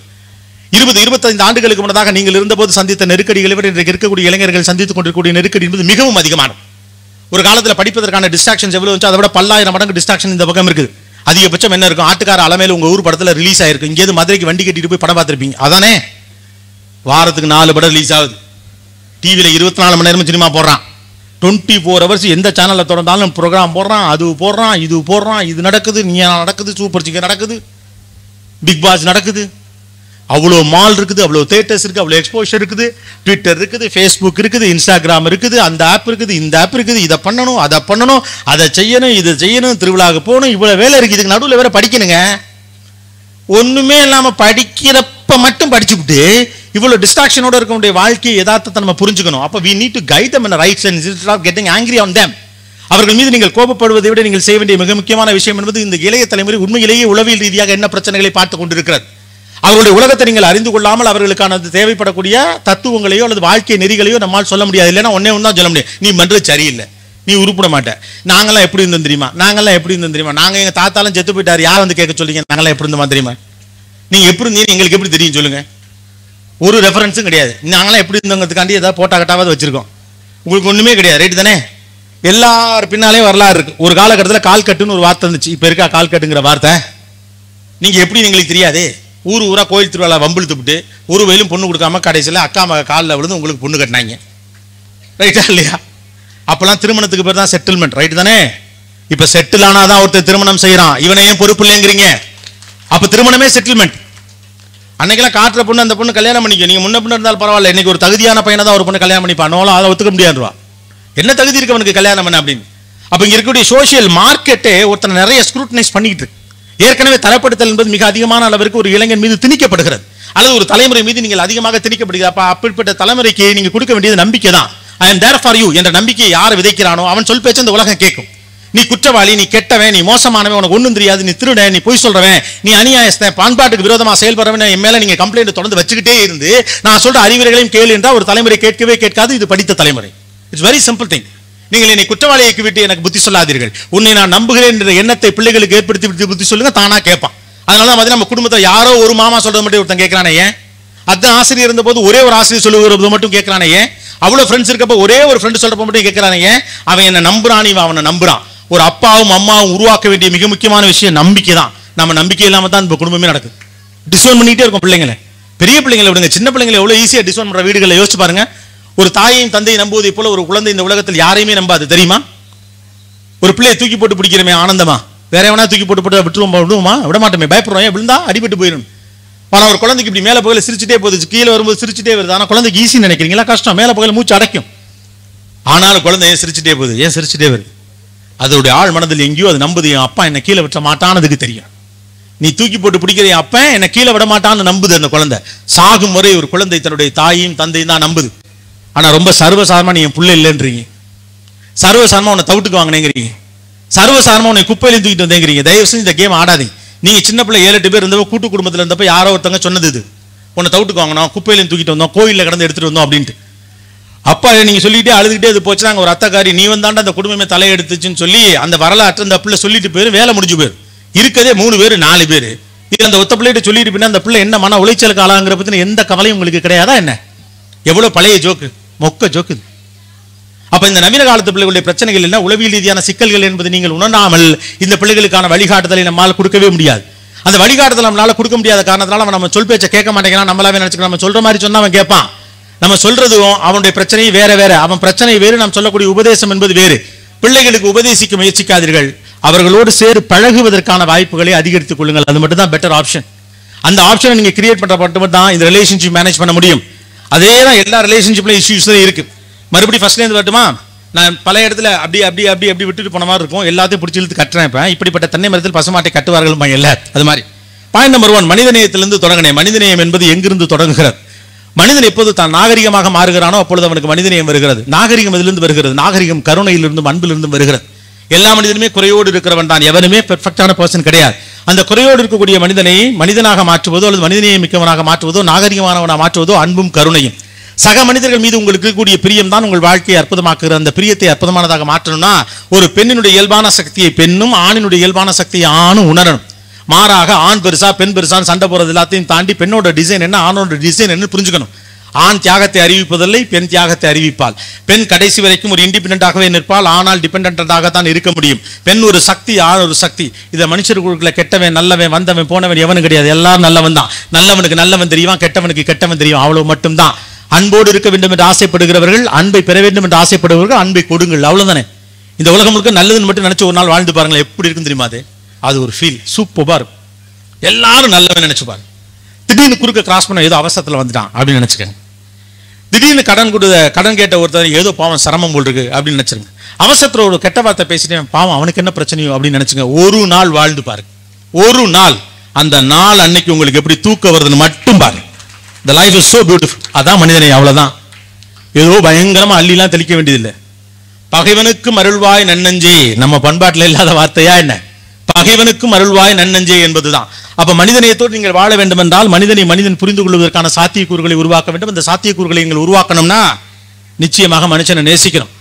20-25 ஆண்டுகளுக்கு முன்னதாக நீங்கள் இருந்தபோது சந்தித்த நெருக்கடிகளை விட இன்றைக்கு இருக்கக்கூடிய இளைஞர்கள் சந்தித்துக் கொண்டிருக்கக்கூடிய நெருக்கடி என்பது மிகவும் அதிகமானது. ஒரு காலத்தில் படிப்பதற்கான டிஸ்ட்ராக்ஷன்ஸ் எவ்வளவு இருந்துச்சு, அதை விட 10,000 மடங்கு டிஸ்ட்ராக்ஷன் இந்த பக்கம் இருக்குது. அதிகபட்சம் என்ன இருக்கும்? ஆட்டுக்கார அலமையில உங்க ஊர் படத்துல ரிலீஸ் ஆயிருக்கு. இங்கேருந்து மதுரைக்கு வண்டி கட்டிட்டு போய் படம் பார்த்திருப்பீங்க. அதானே வாரத்துக்கு 4 படம் ரிலீஸ் ஆகுது. டிவியில் 24 மணி நேரமும் சினிமா போடுறான். 24 hours எந்த சேனலில் திறந்தாலும் ப்ரோக்ராம் போடுறான், அது போடுறான், இது போடுறான், இது நடக்குது, நீ நடக்குது, சூப்பர் சிங்கர் நடக்குது, பிக் பாஸ் நடக்குது. அவ்வளோ மால் இருக்குது, அவ்வளோ தியேட்டர்ஸ் இருக்குது, அவ்வளோ எக்ஸ்போஷர் இருக்குது, ட்விட்டர் இருக்குது, ஃபேஸ்புக் இருக்குது, இன்ஸ்டாகிராம் இருக்குது, அந்த ஆப் இருக்குது, இந்த ஆப் இருக்குது, இதை பண்ணணும், அதை பண்ணணும், அதை செய்யணும், இதை செய்யணும், திருவிழாவுக்கு போகணும், இவ்வளோ வேலை இருக்குது. இதுக்கு நடுவில் வேற படிக்கணுங்க. ஒன்றுமே இல்லாமல் படிக்கிறப்ப மட்டும் படிச்சுக்கிட்டு இவ்வளோ டிஸ்ட்ராக்ஷனோட இருக்கக்கூடிய வாழ்க்கையை யதார்த்தத்தை நம்ம புரிஞ்சுக்கணும். அப்போ we need to guide them in the right sense instead of getting angry on them. அவர்கள் மீது நீங்கள் கோபப்படுவதை விட நீங்கள் செய்ய வேண்டிய மிக முக்கியமான விஷயம் என்பது இந்த இளைய தலைமுறை உண்மையிலேயே உளவியல் ரீதியாக என்ன பிரச்சனைகளை பார்த்து கொண்டிருக்கிறது. அவர்களுடைய உலகத்தை நீங்கள் அறிந்து கொள்ளாமல் அவர்களுக்கான தேவைப்படக்கூடிய தத்துவங்களையோ அல்லது வாழ்க்கை நெறிகளையோ நம்மால் சொல்ல முடியாது. இல்லைன்னா ஒன்னே ஒன்று தான் சொல்ல முடியும், நீ பண்ணுறது சரியில்லை, நீ உருப்பிட மாட்டேன், நாங்களாம் எப்படி இருந்தோம் தெரியுமா, நாங்களாம் எப்படி இருந்தோம் தெரியுமா, நாங்கள் எங்கள் தாத்தாலும் செத்து போயிட்டார், யார் வந்து கேட்க சொல்லிங்க, நாங்களாம் எப்படி இருந்தோமா தெரியுமா, நீங்கள் எப்படி இருந்தீங்க எங்களுக்கு எப்படி தெரியும் சொல்லுங்கள். ஒரு ரெஃபரன்ஸும் கிடையாது. நாங்களாம் எப்படி இருந்தோங்கிறதுக்காண்டி ஏதாவது போட்டா கட்டாவது வச்சிருக்கோம், உங்களுக்கு ஒன்றுமே கிடையாது. ரைட்டு தானே? எல்லார் பின்னாலே வரலாறு இருக்கு. ஒரு காலகட்டத்தில் கால் கட்டுன்னு ஒரு வார்த்தை இருந்துச்சு, இப்போ இருக்கா கால் கட்டுங்கிற வார்த்தை? நீங்கள் எப்படி எங்களுக்கு தெரியாது. ஊர் ஊரா கோயில் திருவிழா வம்பிழுத்து விட்டு ஒரு வயலும் பொண்ணு கொடுக்காம கடைசியில் அக்கா மக காலில் விழுந்து உங்களுக்கு பொண்ணு கட்டினாங்க. ரைட்டா இல்லையா? அப்பெல்லாம் திருமணத்துக்கு பேர் தான் செட்டில்மெண்ட். ரைட்டு தானே? இப்போ செட்டில் ஆனாதான் ஒருத்தர் திருமணம் செய்யறான், இவனை ஏன் பொறுப்பு இல்லைங்கிறீங்க? அப்போ திருமணமே செட்டில்மெண்ட். அன்னைக்கெல்லாம் காட்டுற பொண்ணு அந்த பொண்ணு கல்யாணம் பண்ணிக்க, நீங்க முன்ன பொண்ணு இருந்தாலும் பரவாயில்ல, இன்னைக்கு ஒரு தகுதியான பையனை தான் ஒரு பொண்ணு கல்யாணம் பண்ணிப்பானோலாம், அதை ஒத்துக்க முடியாதுவா. என்ன தகுதி இருக்கு அவனுக்கு கல்யாணம் பண்ண அப்படின்னு? அப்போ இங்க இருக்கக்கூடிய சோசியல் மார்க்கெட்டே ஒருத்தனை நிறைய ஸ்க்ரூட்டனைஸ் பண்ணிக்கிட்டு இருக்கு. ஏற்கனவே தரப்படுத்தல் என்பது மிக அதிகமான அளவிற்கு ஒரு இளைஞன் மீது திணிக்கப்படுகிறது, அல்லது ஒரு தலைமுறை மீது நீங்கள் அதிகமாக திணிக்கப்படுகிறது. அப்ப அப்படிப்பட்ட தலைமுறைக்கு நீங்க கொடுக்க வேண்டியது நம்பிக்கை தான். ஐ அம் தேர் ஃபார் யூ என்ற நம்பிக்கையை யாரை விதைக்கிறானோ அவன் சொல் பேச்சு இந்த உலகம் கேட்கும். நீ குற்றவாளி, நீ கெட்டவன், நீ மோசமானவன், உனக்கு ஒன்றும் தெரியாது, நீ திருட, நீ பொய் சொல்றவன், நீ அநியாயஸ்தன், பண்பாட்டுக்கு விரோதமாக செயல்படுறவன் என் மேல நீங்க கம்ப்ளைண்ட் தொடர்ந்து வச்சுக்கிட்டே இருந்து நான் சொல்ற அறிவுரைகளையும் கேளு என்றால் ஒரு தலைமுறை கேட்கவே கேட்காது. இது படித்த தலைமுறை. It's very simple thing. நீங்கள் என்னை குற்றவாளியாக்கி விட்டு எனக்கு புத்தி சொல்லாதீர்கள், உன்னை நான் நம்புகிறேன் என்ற எண்ணத்தை பிள்ளைகளுக்கு ஏற்படுத்தி விட்டு புத்தி சொல்லுங்க, தானா கேட்பான். அதனால தான் நம்ம குடும்பத்தில் யாரோ ஒரு மாமா சொல்றது மட்டும் ஒருத்தன் கேட்கிறானே ஏன்? அதான் ஆசிரியர் இருந்த போது ஒரே ஒரு ஆசிரியர் சொல்லுகிறது மட்டும் கேட்கிறானே ஏன்? அவ்வளவு ஃப்ரெண்ட்ஸ் இருக்கப்ப ஒரே ஒரு ஃப்ரெண்ட் சொல்றப்ப மட்டும் கேட்கிறானே ஏன்? அவன் என்ன நம்புறான், இவன் அவனை நம்புறான். ஒரு அப்பாவும் அம்மாவும் உருவாக்க வேண்டிய மிக முக்கியமான விஷயம் நம்பிக்கை தான். நம்ம நம்பிக்கை இல்லாம தான் இந்த குடும்பமே நடக்குது. டிஸ்ஓன் பண்ணிட்டே இருக்கும் பிள்ளைங்களை. பெரிய பிள்ளைங்களை விடுங்க, சின்ன பிள்ளைங்களை எவ்வளவு ஈஸியா டிஸ்ஓன் பண்ற வீடுகளை யோசிச்சு பாருங்க. ஒரு தாயையும் தந்தையை நம்புவதை போல ஒரு குழந்தை இந்த உலகத்தில் யாரையுமே நம்பாது, தெரியுமா? ஒரு பிள்ளையை தூக்கி போட்டு பிடிக்கிறமே ஆனந்தமா, வேற எவனா தூக்கி போட்டு விட்டுருவோமா? விட மாட்டோமே, பயப்படுறோம், விழுந்தா அடிபட்டு போயிடும். ஆனா ஒரு குழந்தைக்கு இப்படி மேல போகல சிரிச்சுட்டே போகுது, கீழே வரும்போது சிரிச்சுட்டே வருது. ஆனா குழந்தைக்கு ஈஸி நினைக்கிறீங்களா? கஷ்டம். மேல போகல மூச்சு அடைக்கும். ஆனாலும் குழந்தை ஏன் சிரிச்சுட்டே போகுது? ஏன் சிரிச்சுட்டே வருது? அதோடைய ஆழ் மனதில் எங்கேயோ அது நம்புது, என் அப்பா என்ன கீழே விட்ட மாட்டானதுக்கு தெரியும். நீ தூக்கி போட்டு பிடிக்கிற என் அப்பா என்ன கீழே விட மாட்டான்னு நம்புது அந்த குழந்தை. சாகும் முறை ஒரு குழந்தை தன்னுடைய தாயையும் தந்தையும் தான் நம்புது. ஆனா ரொம்ப சர்வசாதாரணமா நீ என் புள்ள இல்லைன்றீங்க, சர்வசாதாரணமா உன்னை தவிட்டுக்கு வாங்கினேங்கிறீங்க, சர்வசாதாரணமா உன்னை குப்பையிலையும் தூக்கிட்டு வந்தேங்கிறீங்க. தயவு செஞ்சு இந்த கேம் ஆடாதீங்க. நீங்க சின்ன பிள்ளை 7-8 பேர் இருந்தப்போ கூட்டு குடும்பத்தில் இருந்தப்போ யாரோ ஒருத்தவங்க சொன்னது இது, உன்னை தவிட்டுக்கு வாங்கினோம், குப்பையிலையும் தூக்கிட்டு வந்தோம், கோயிலில் கடந்து எடுத்துட்டு வந்தோம் அப்படின்ட்டு. அப்பா நீங்க சொல்லிட்டே அழுதுகிட்டே அது போச்சு. நாங்கள் ஒரு அத்தக்காரி நீ வந்தாண்ட அந்த குடும்பமே தலையெடுத்துச்சுன்னு சொல்லி அந்த வரலாற்று அந்த பிள்ளை சொல்லிட்டு போயிரு, வேலை முடிஞ்சு போயிரு. இருக்கதே 3 பேர் 4 பேர். இது அந்த ஒத்த பிள்ளைகிட்ட சொல்லிட்டு போயின்னா அந்த பிள்ளை என்ன மன உளைச்சலுக்கு ஆளாங்கிற பத்தின எந்த கவலையும் உங்களுக்கு கிடையாதா என்ன? எவ்வளவு பழைய ஜோக்கு, மொக்க ஜோக்கு. அப்ப இந்த நவீன காலத்து பிள்ளைகளுடைய பிரச்சனைகள் என்ன, உளவியல் ரீதியான சிக்கல்கள் என்பது நீங்கள் உணராமல் இந்த பிள்ளைகளுக்கான வழிகாட்டுதலை நம்மால் கொடுக்கவே முடியாது. அந்த வழிகாட்டுதல் நம்மளால கொடுக்க முடியாத காரணத்தினால அவன் நம்ம சொல் பேச்சை கேட்க மாட்டேங்கிறான். நம்மளாவே நினைச்சுக்கலாம் நம்ம சொல்ற மாதிரி சொன்னா அவன் கேட்பான். நம்ம சொல்றதும் அவனுடைய பிரச்சனை வேற வேற, அவன் பிரச்சனை வேறு, நாம் சொல்லக்கூடிய உபதேசம் என்பது வேறு. பிள்ளைகளுக்கு உபதேசிக்க முயற்சிக்காதீர்கள், அவர்களோடு சேரு பழகுவதற்கான வாய்ப்புகளை அதிகரித்துக் கொள்ளுங்கள். அது மட்டும் தான் பெட்டர் ஆப்ஷன். அந்த ஆப்ஷனை நீங்க கிரியேட் பண்ற மட்டும் தான் இந்த ரிலேஷன்ஷிப் மேனேஜ் பண்ண முடியும். அதே தான் எல்லா ரிலேஷன்ஷிப்லையும் இஷ்யூஸ் இருக்கு. மறுபடியும் ஃபர்ஸ்ட்ல இருந்து வரட்டுமா? நான் பல இடத்துல அப்படி அப்படி அப்படி அப்படி விட்டுட்டு போன மாதிரி இருக்கும், எல்லாத்தையும் பிடிச்சி இழுத்து கட்டுறேன். இப்ப இப்படிப்பட்ட தென்னை மரத்தில் பசுமாட்டை கட்டுவார்கள் இல்ல, அது மாதிரி. பாயிண்ட் நம்பர் 1, மனிதநேயத்திலிருந்து தொடங்கினேன். மனிதநேயம் என்பது எங்கிருந்து தொடங்குகிறது? மனிதன் எப்போது தான் நாகரிகமாக மாறுகிறானோ அப்பொழுது அவனுக்கு மனிதநேயம் வருகிறது. நாகரிகம் எதிலிருந்து வருகிறது? நாகரிகம் கருணையிலிருந்தும் அன்பிலிருந்தும் வருகிறது. எல்லா மனிதனுமே குறையோடு இருக்கிறவன் தான், எவனுமே பெர்ஃபெக்டான பர்சன் கிடையாது. அந்த குறையோடு இருக்கக்கூடிய மனிதனை மனிதனாக மாற்றுவதோ அல்லது மனிதநேயம் மிக்கவனாக மாற்றுவதோ நாகரிகமானவனாக மாற்றுவதோ அன்பும் கருணையும். சக மனிதர்கள் மீது உங்களுக்கு இருக்கக்கூடிய பிரியம் தான் உங்கள் வாழ்க்கையை அற்புதமாக்குகிற. அந்த பிரியத்தை அற்புதமானதாக மாற்றணும்னா ஒரு பெண்ணினுடைய இயல்பான சக்தியை பெண்ணும் ஆணினுடைய இயல்பான சக்தியை ஆணும் உணரணும். மாறாக ஆண் பெருசா பெண் பெருசான்னு சண்டை போறது எல்லாத்தையும் தாண்டி பெண்ணோட டிசைன் என்ன ஆணோட டிசைன் என்ன புரிஞ்சுக்கணும். ஆண் தியாகத்தை அறிவிப்பதில்லை, பெண் தியாகத்தை அறிவிப்பாள். பெண் கடைசி வரைக்கும் ஒரு இண்டிபெண்டன்டாகவே நிற்பாள், ஆனால் டிபெண்டன்டாக தான் இருக்க முடியும். பெண் ஒரு சக்தி, ஆண் ஒரு சக்தி. இதை மனுஷர்களுக்குள்ள கெட்டவன் நல்லவன் வந்தவன் போனவன் எவனும் கிடையாது. எல்லாரும் நல்லவன் தான். நல்லவனுக்கு நல்லவன் தெரியும், கெட்டவனுக்கு கெட்டவன் தெரியும், அவ்வளவு மட்டும்தான். அன்போடு இருக்க வேண்டும் என்று ஆசைப்படுகிறவர்கள், அன்பை பெற வேண்டும் என்று ஆசைப்படுபவர்கள் அன்பை கொடுங்கள், அவ்வளவுதானே. இந்த உலகம் முழுக்க நல்லதுன்னு மட்டும் நினைச்சு ஒரு நாள் வாழ்ந்து பாருங்களேன், எப்படி இருக்கும் தெரியுமா? அது ஒரு ஃபீல் சூப்பரா இருக்கும். எல்லாரும் நல்லவன் நினைச்சு பாருங்க. திடீர்னு குறுக்க கிராஸ் பண்ண ஏதோ அவசரத்தில் வந்துட்டான் அப்படின்னு நினைச்சுக்கங்க. திடீர்னு கடன் கேட்ட ஒருத்தர் ஏதோ பாவம் சிரமம் போல் இருக்கு அப்படின்னு நினைச்சிருங்க. அவசரத்தில் ஒரு கெட்ட வார்த்தை பேசிட்டேன், பாவம் அவனுக்கு என்ன பிரச்சனையோ அப்படின்னு நினைச்சுங்க. ஒரு நாள் வாழ்ந்து பாருங்க, ஒரு நாள். அந்த நாள் அன்னைக்கு உங்களுக்கு எப்படி தூக்க வருதுன்னு மட்டும் பாருங்க. The life is so beautiful. அதான் மனிதனை, அவ்வளவுதான். ஏதோ பயங்கரமா அள்ளிலாம் தெளிக்க வேண்டியதில்லை. பகைவனுக்கும் அருள்வாய் நன்னஞ்சே, நம்ம பண்பாட்டில் இல்லாத வார்த்தையா என்ன? பகைவனுக்கும் அருள்வாய் நன்னஞ்சே என்பதுதான். அப்ப மனிதனையத்தோடு நீங்கள் வாழ வேண்டும் என்றால் மனிதன் புரிந்து கொள்வதற்கான சாத்தியக்கூறுகளை உருவாக்க வேண்டும். அந்த சாத்தியக்கூறுகளை நீங்கள் உருவாக்கணும்னா நிச்சயமாக மனுஷனை நேசிக்கணும்.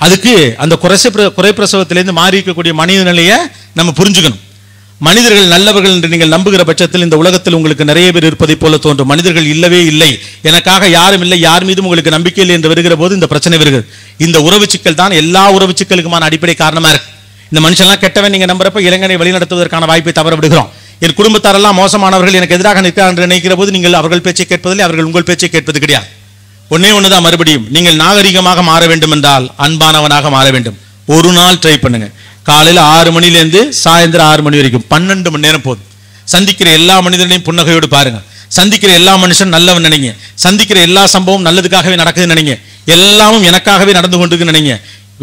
அதுக்கு அந்த குறைப்பிரசவத்திலிருந்து மாறி இருக்கக்கூடிய மனித நிலையை நம்ம புரிஞ்சுக்கணும். மனிதர்கள் நல்லவர்கள் என்று நீங்கள் நம்புகிற பட்சத்தில் இந்த உலகத்தில் உங்களுக்கு நிறைய பேர் இருப்பதை போல தோன்றும். மனிதர்கள் இல்லவே இல்லை, எனக்காக யாரும் இல்லை, யார் மீதும் உங்களுக்கு நம்பிக்கை இல்லை என்று வருகிற போது இந்த பிரச்சனை வருகிறது. இந்த உறவு சிக்கல் தான் எல்லா உறவு சிக்கலுக்குமான அடிப்படை காரணமா இருக்கு. இந்த மனுஷன்லாம் கெட்டவன் நீங்க நம்புறப்ப இளைஞனை வழிநடத்துவதற்கான வாய்ப்பை தவற விடுகிறோம். என் குடும்பத்தாரெல்லாம் மோசமானவர்கள், எனக்கு எதிராக நிற்கிறார் என்று நினைக்கிற போது நீங்கள் அவர்கள் பேச்சை கேட்பதில்லை, அவர்கள் உங்கள் பேச்சை கேட்பது கிடையாது. ஒன்னே ஒண்ணுதான் மறுபடியும், நீங்கள் நாகரிகமாக மாற வேண்டும் என்றால் அன்பானவனாக மாற வேண்டும். ஒரு நாள் ட்ரை பண்ணுங்க. காலையில் 6 மணிலேருந்து சாயந்தரம் 6 மணி வரைக்கும் 12 மணி நேரம் போதும். சந்திக்கிற எல்லா மனிதனையும் புன்னகையோடு பாருங்க. சந்திக்கிற எல்லா மனுஷன் நல்லவன் நினைங்க. சந்திக்கிற எல்லா சம்பவம் நல்லதுக்காகவே நடக்குதுன்னு நினைங்க. எல்லாமும் எனக்காகவே நடந்து கொண்டு நினைங்க.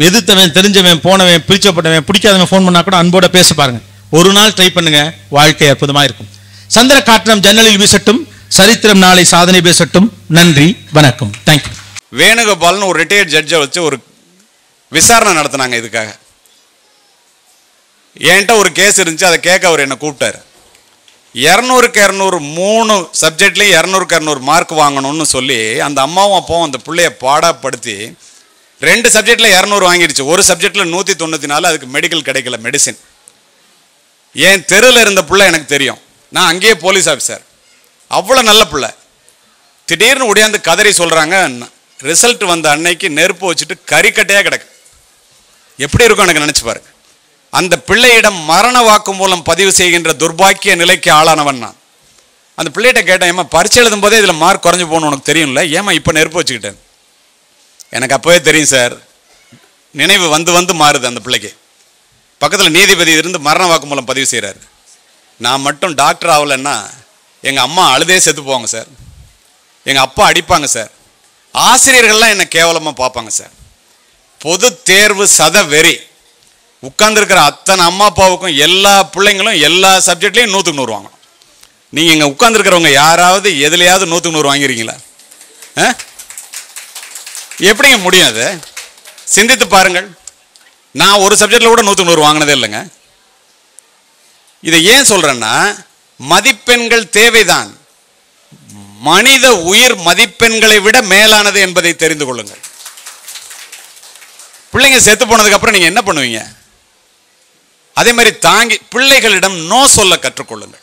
எதிர்த்தவன், தெரிஞ்சவன், போனவன், பிரிச்சப்பட்டவன், பிடிக்காதவன் ஃபோன் பண்ணா கூட அன்போட பேச பாருங்க. ஒரு நாள் ட்ரை பண்ணுங்க, வாழ்க்கை அற்புதமா இருக்கும். சந்திர காற்றம் ஜன்னலில் வீசட்டும், சரித்திரம் நாளை சாதனை பேசட்டும். நன்றி, வணக்கம், தேங்க்யூ. வேணுகோபால்னு ஒரு ரிட்டையர்ட் ஜட்ஜை வச்சு ஒரு விசாரணை நடத்தினாங்க. இதுக்காக என்கிட்ட ஒரு கேஸ் இருந்துச்சு, அதை கேட்க அவர் என்னை கூப்பிட்டாரு. 200க்கு 200 3 சப்ஜெக்ட்லேயும் 200க்கு 200 மார்க் வாங்கணும்னு சொல்லி அந்த அம்மாவும் அப்பாவும் அந்த பிள்ளைய பாடப்படுத்தி 2 சப்ஜெக்டில் 200 வாங்கிடுச்சு. ஒரு சப்ஜெக்டில் 194. அதுக்கு மெடிக்கல் கிடைக்கல, மெடிசின். என் தெருவில் இருந்த பிள்ளை எனக்கு தெரியும், நான் அங்கேயே போலீஸ் ஆஃபீஸர், அவ்வளோ நல்ல பிள்ளை. திடீர்னு உடையாந்து கதறி சொல்கிறாங்க, ரிசல்ட் வந்த அன்னைக்கு நெருப்பு வச்சுட்டு கறிக்கட்டையாக கிடக்கு. எப்படி இருக்கும் எனக்கு நினச்சி பாருங்க. அந்த பிள்ளையிடம் மரண வாக்குமூலம் பதிவு செய்கின்ற துர்பாக்கிய நிலைக்கு ஆளானவன் நான். அந்த பிள்ளைகிட்ட கேட்டேன், ஏமா பரீட்சை எழுதும் போதே இதில் மார்க் குறைஞ்சு போகணும் உனக்கு தெரியும்ல, ஏமா இப்போ நெருப்பு வச்சுக்கிட்டேன்? எனக்கு அப்போவே தெரியும் சார். நினைவு வந்து மாறுது அந்த பிள்ளைக்கு. பக்கத்தில் நீதிபதி இருந்து மரண வாக்குமூலம் பதிவு செய்கிறாரு. நான் மட்டும் டாக்டர் ஆகலைன்னா எங்கள் அம்மா அழுதே செத்து போவாங்க சார், எங்கள் அப்பா அடிப்பாங்க சார், ஆசிரியர்கள்லாம் என்னை கேவலமாக பார்ப்பாங்க சார். பொது தேர்வு சத வெறி. உட்கார்ந்துருக்கிற அத்தனை அம்மா அப்பாவுக்கும் எல்லா பிள்ளைங்களும் எல்லா சப்ஜெக்ட்லையும் 100க்கு 100 வாங்கணும். நீங்கள் இங்கே உட்கார்ந்துருக்கிறவங்க யாராவது எதுலையாவது 100க்கு 100 வாங்கிறீங்களா? எப்படிங்க முடியும்? அது சிந்தித்து பாருங்கள். நான் ஒரு சப்ஜெக்டில் கூட 100க்கு 100 வாங்கினதே இல்லைங்க. இதை ஏன் சொல்கிறேன்னா, மதிப்பெண்கள் தேவைதான், மனித உயிர் மதிப்பெண்களை விட மேலானது என்பதை தெரிந்து கொள்ளுங்கள். பிள்ளைங்க செத்து போனதுக்கு அப்புறம் நீங்கள் என்ன பண்ணுவீங்க? அதே மாதிரி தாங்கி பிள்ளைகளிடம் நோ சொல்ல கற்றுக்கொள்ளுங்கள்.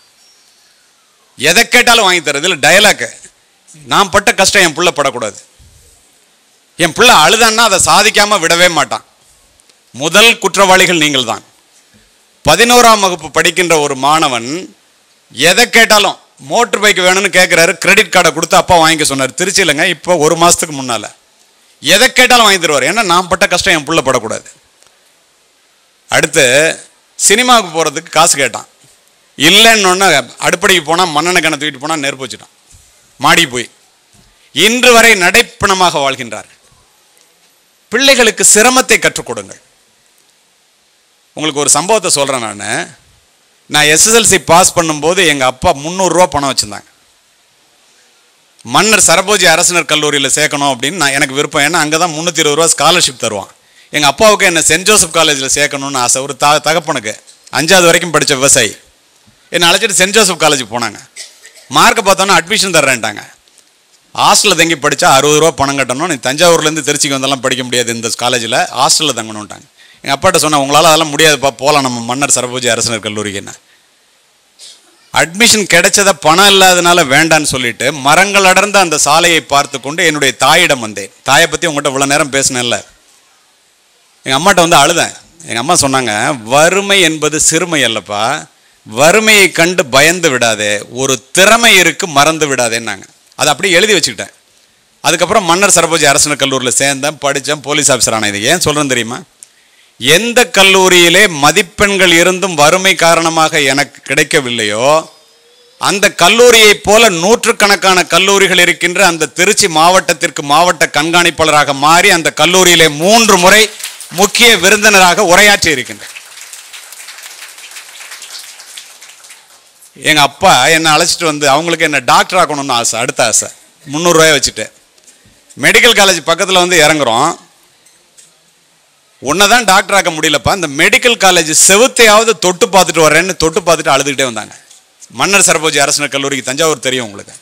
எதை கேட்டாலும் வாங்கி தரது இல்லை. டயலாக், நான் பட்ட கஷ்டம் என் பிள்ளை படக்கூடாது. என் பிள்ளை அழுதான்னா அதை சாதிக்காம விடவே மாட்டான். முதல் குற்றவாளிகள் நீங்கள் தான். 11ஆம் வகுப்பு படிக்கின்ற ஒரு மாணவன் எதை கேட்டாலும் மோட்டர் பைக் வேணும்னு கேட்குறாரு. கிரெடிட் கார்டை கொடுத்து அப்பா வாங்கிக்க சொன்னார். திருச்சியிலங்க, இப்போ 1 மாதத்துக்கு முன்னால். எதை கேட்டாலும் வாங்கி தருவார். ஏன்னா நான் பட்ட கஷ்டம் என் பிள்ளை படக்கூடாது. அடுத்து சினிமாவுக்கு போகிறதுக்கு காசு கேட்டான். இல்லைன்னு அடுப்படிக்கு போனால் மண்ணெண்ணை கணை தூக்கிட்டு போனால் நெருப்பு வச்சுட்டான் மாடி போய். இன்று வரை நடைப்பணமாக வாழ்கின்றார். பிள்ளைகளுக்கு சிரமத்தை கற்றுக் கொடுங்கள். உங்களுக்கு ஒரு சம்பவத்தை சொல்கிறேன். நான் எஸ்எஸ்எல்சி பாஸ் பண்ணும்போது எங்கள் அப்பா 300 ரூபா பணம் வச்சுருந்தாங்க. மன்னர் சரபோஜி அரசினர் கல்லூரியில் சேர்க்கணும் அப்படின்னு எனக்கு விருப்பம். ஏன்னா அங்கே தான் 320 ரூபா ஸ்காலர்ஷிப் தருவான். எங்கள் அப்பாவுக்கு என்னை சென்ட் ஜோசப் காலேஜில் சேர்க்கணும்னு ஆசை. ஒரு தகப்பனுக்கு 5வது வரைக்கும் படித்த விவசாயி என்னை அழைச்சிட்டு சென்ட் ஜோசப் காலேஜுக்கு போனாங்க. மார்க்கை பார்த்தோன்னா அட்மிஷன் தர்றேன்ட்டாங்க. ஹாஸ்டலில் தங்கி படித்தா 60 ரூபா பணம் கட்டணும். நீ தஞ்சாவூர்லேருந்து திருச்சிக்கு வந்தாலும் படிக்க முடியாது இந்த காலேஜில், ஹாஸ்டலில் தங்கணுன்ட்டாங்க. எங்கள் அப்பாட்ட சொன்னேன், உங்களால் அதெல்லாம் முடியாதுப்பா, போகலாம் நம்ம மன்னர் சரபோஜி அரசினர் கல்லூரிக்கு. என்ன அட்மிஷன் கிடைச்சத பணம் இல்லாதனால வேண்டான்னு சொல்லிட்டு மரங்கள் அடர்ந்த அந்த சாலையை பார்த்து கொண்டு என்னுடைய தாயிடம் வந்தேன். தாயை பற்றி உங்கள்கிட்ட இவ்வளோ நேரம் பேசினேன்ல, எங்கள் அம்மாட்ட வந்து அழுதேன். எங்கள் அம்மா சொன்னாங்க, வறுமை என்பது சிறுமை அல்லப்பா, வறுமையை கண்டு பயந்து விடாதே, ஒரு திறமை இருக்கு மறந்து விடாதேன்னாங்க. அதை அப்படியே எழுதி வச்சுக்கிட்டேன். அதுக்கப்புறம் மன்னர் சரபோஜி அரசு கல்லூரியில் சேர்ந்தேன், படித்தேன், போலீஸ் ஆஃபீஸர் ஆனேன். இது ஏன் சொல்கிறேன்னு தெரியுமா? எந்த கல்லூரியிலே மதிப்பெண்கள் இருந்தும் வறுமை காரணமாக எனக்கு கிடைக்கவில்லையோ அந்த கல்லூரியை போல நூற்றுக்கணக்கான கல்லூரிகள் இருக்கின்ற அந்த திருச்சி மாவட்டத்திற்கு மாவட்ட கண்காணிப்பாளராக மாறி அந்த கல்லூரியிலே 3 முறை முக்கிய விருந்தினராக உரையாற்றி இருக்கின்றேன். எங்க அப்பா என்னை அழைச்சிட்டு வந்து அவங்களுக்கு என்ன டாக்டர் ஆக்கணும்னு ஆசை, அடுத்த ஆசை. 300 ரூபாய் வச்சுட்டு மெடிக்கல் காலேஜ் பக்கத்தில் வந்து இறங்குறோம். உன்னதான் டாக்டர் ஆக்க முடியலப்பா, இந்த மெடிக்கல் காலேஜ் செவுத்தையாவது தொட்டு பார்த்துட்டு வரேன்னு தொட்டு பார்த்துட்டு அழுதுகிட்டே வந்தாங்க. மன்னர் சரபோஜி அரசு கல்லூரிக்கு, தஞ்சாவூர் தெரியும் உங்களுக்கு,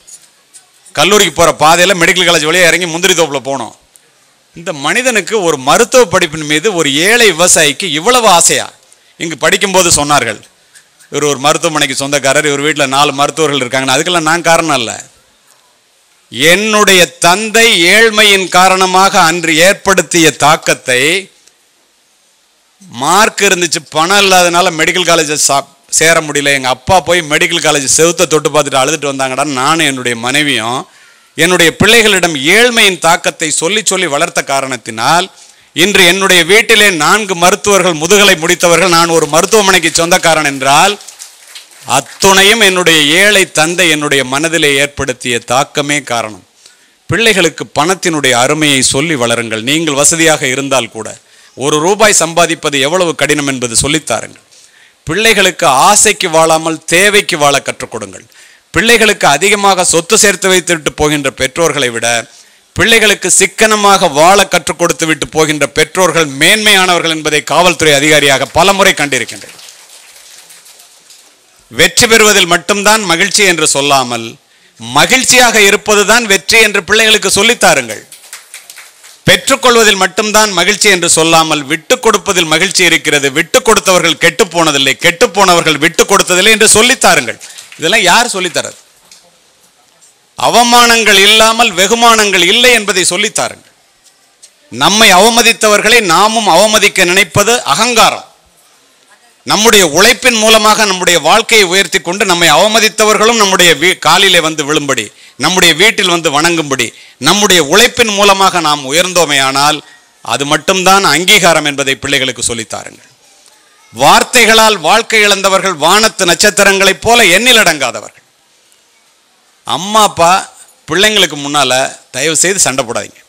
கல்லூரிக்கு போகிற பாதையில் மெடிக்கல் காலேஜ் வழியாக இறங்கி முந்திரி தோப்பில் போனோம். இந்த மனிதனுக்கு ஒரு மருத்துவ படிப்பின் மீது ஒரு ஏழை விவசாயிக்கு இவ்வளவு ஆசையா? இங்கு படிக்கும்போது சொன்னார்கள், இவர் ஒரு மருத்துவமனைக்கு சொந்தக்காரர், இவர் வீட்டில் 4 மருத்துவர்கள் இருக்காங்கன்னு. அதுக்கெல்லாம் நான் காரணம் இல்லை. என்னுடைய தந்தை ஏழ்மையின் காரணமாக அன்று ஏற்படுத்திய தாக்கத்தை, மார்க் இருந்துச்சு பணம் இல்லாதனால மெடிக்கல் காலேஜை சேர முடியல, எங்கள் அப்பா போய் மெடிக்கல் காலேஜ் செவுத்தை தொட்டு பார்த்துட்டு அழுதுட்டு வந்தாங்கடா. நானும் என்னுடைய மனைவியும் என்னுடைய பிள்ளைகளிடம் ஏழ்மையின் தாக்கத்தை சொல்லி சொல்லி வளர்த்த காரணத்தினால் இன்று என்னுடைய வீட்டிலே 4 மருத்துவர்கள் முதுகலை முடித்தவர்கள். நான் ஒரு மருத்துவமனைக்கு சொந்தக்காரன் என்றால் அத்துணையும் என்னுடைய ஏழை தந்தை என்னுடைய மனதிலே ஏற்படுத்திய தாக்கமே காரணம். பிள்ளைகளுக்கு பணத்தினுடைய அருமையை சொல்லி வளருங்கள். நீங்கள் வசதியாக இருந்தால் கூட ₹1 சம்பாதிப்பது எவ்வளவு கடினம் என்பது சொல்லித்தாருங்கள். பிள்ளைகளுக்கு ஆசைக்கு வாழாமல் தேவைக்கு வாழ கற்றுக் கொடுங்கள். பிள்ளைகளுக்கு அதிகமாக சொத்து சேர்த்து வைத்துவிட்டு போகின்ற பெற்றோர்களை விட பிள்ளைகளுக்கு சிக்கனமாக வாழ கற்றுக் கொடுத்து விட்டு போகின்ற பெற்றோர்கள் மேன்மையானவர்கள் என்பதை காவல்துறை அதிகாரியாக பல முறை கண்டிருக்கின்றேன். வெற்றி பெறுவதில் மட்டும்தான் மகிழ்ச்சி என்று சொல்லாமல் மகிழ்ச்சியாக இருப்பதுதான் வெற்றி என்று பிள்ளைகளுக்கு சொல்லித்தாருங்கள். பெற்றுக்கொள்வதில் மட்டும்தான் மகிழ்ச்சி என்று சொல்லாமல் விட்டுக் கொடுப்பதில் மகிழ்ச்சி இருக்கிறது, விட்டுக் கொடுத்தவர்கள் கெட்டு போனதில்லை, கெட்டு போனவர்கள் விட்டுக் கொடுத்ததில்லை என்று சொல்லித்தாருங்கள். இதெல்லாம் யார் சொல்லித்தரது? அவமானங்கள் இல்லாமல் வெகுமானங்கள் இல்லை என்பதை சொல்லித்தாருங்கள். நம்மை அவமதித்தவர்களை நாமும் அவமதிக்க நினைப்பது அகங்காரம். நம்முடைய உழைப்பின் மூலமாக நம்முடைய வாழ்க்கையை உயர்த்தி கொண்டு நம்மை அவமதித்தவர்களும் நம்முடைய காலிலே வந்து விழும்படி, நம்முடைய வீட்டில் வந்து வணங்கும்படி நம்முடைய உழைப்பின் மூலமாக நாம் உயர்ந்தோமையானால் அது மட்டும்தான் அங்கீகாரம் என்பதை பிள்ளைகளுக்கு சொல்லித்தாருங்கள். வார்த்தைகளால் வாழ்க்கை இழந்தவர்கள் வானத்து நட்சத்திரங்களைப் போல எண்ணில் அடங்காதவர்கள். அம்மா அப்பா பிள்ளைங்களுக்கு முன்னால தயவு செய்து சண்டை போடாதீங்க,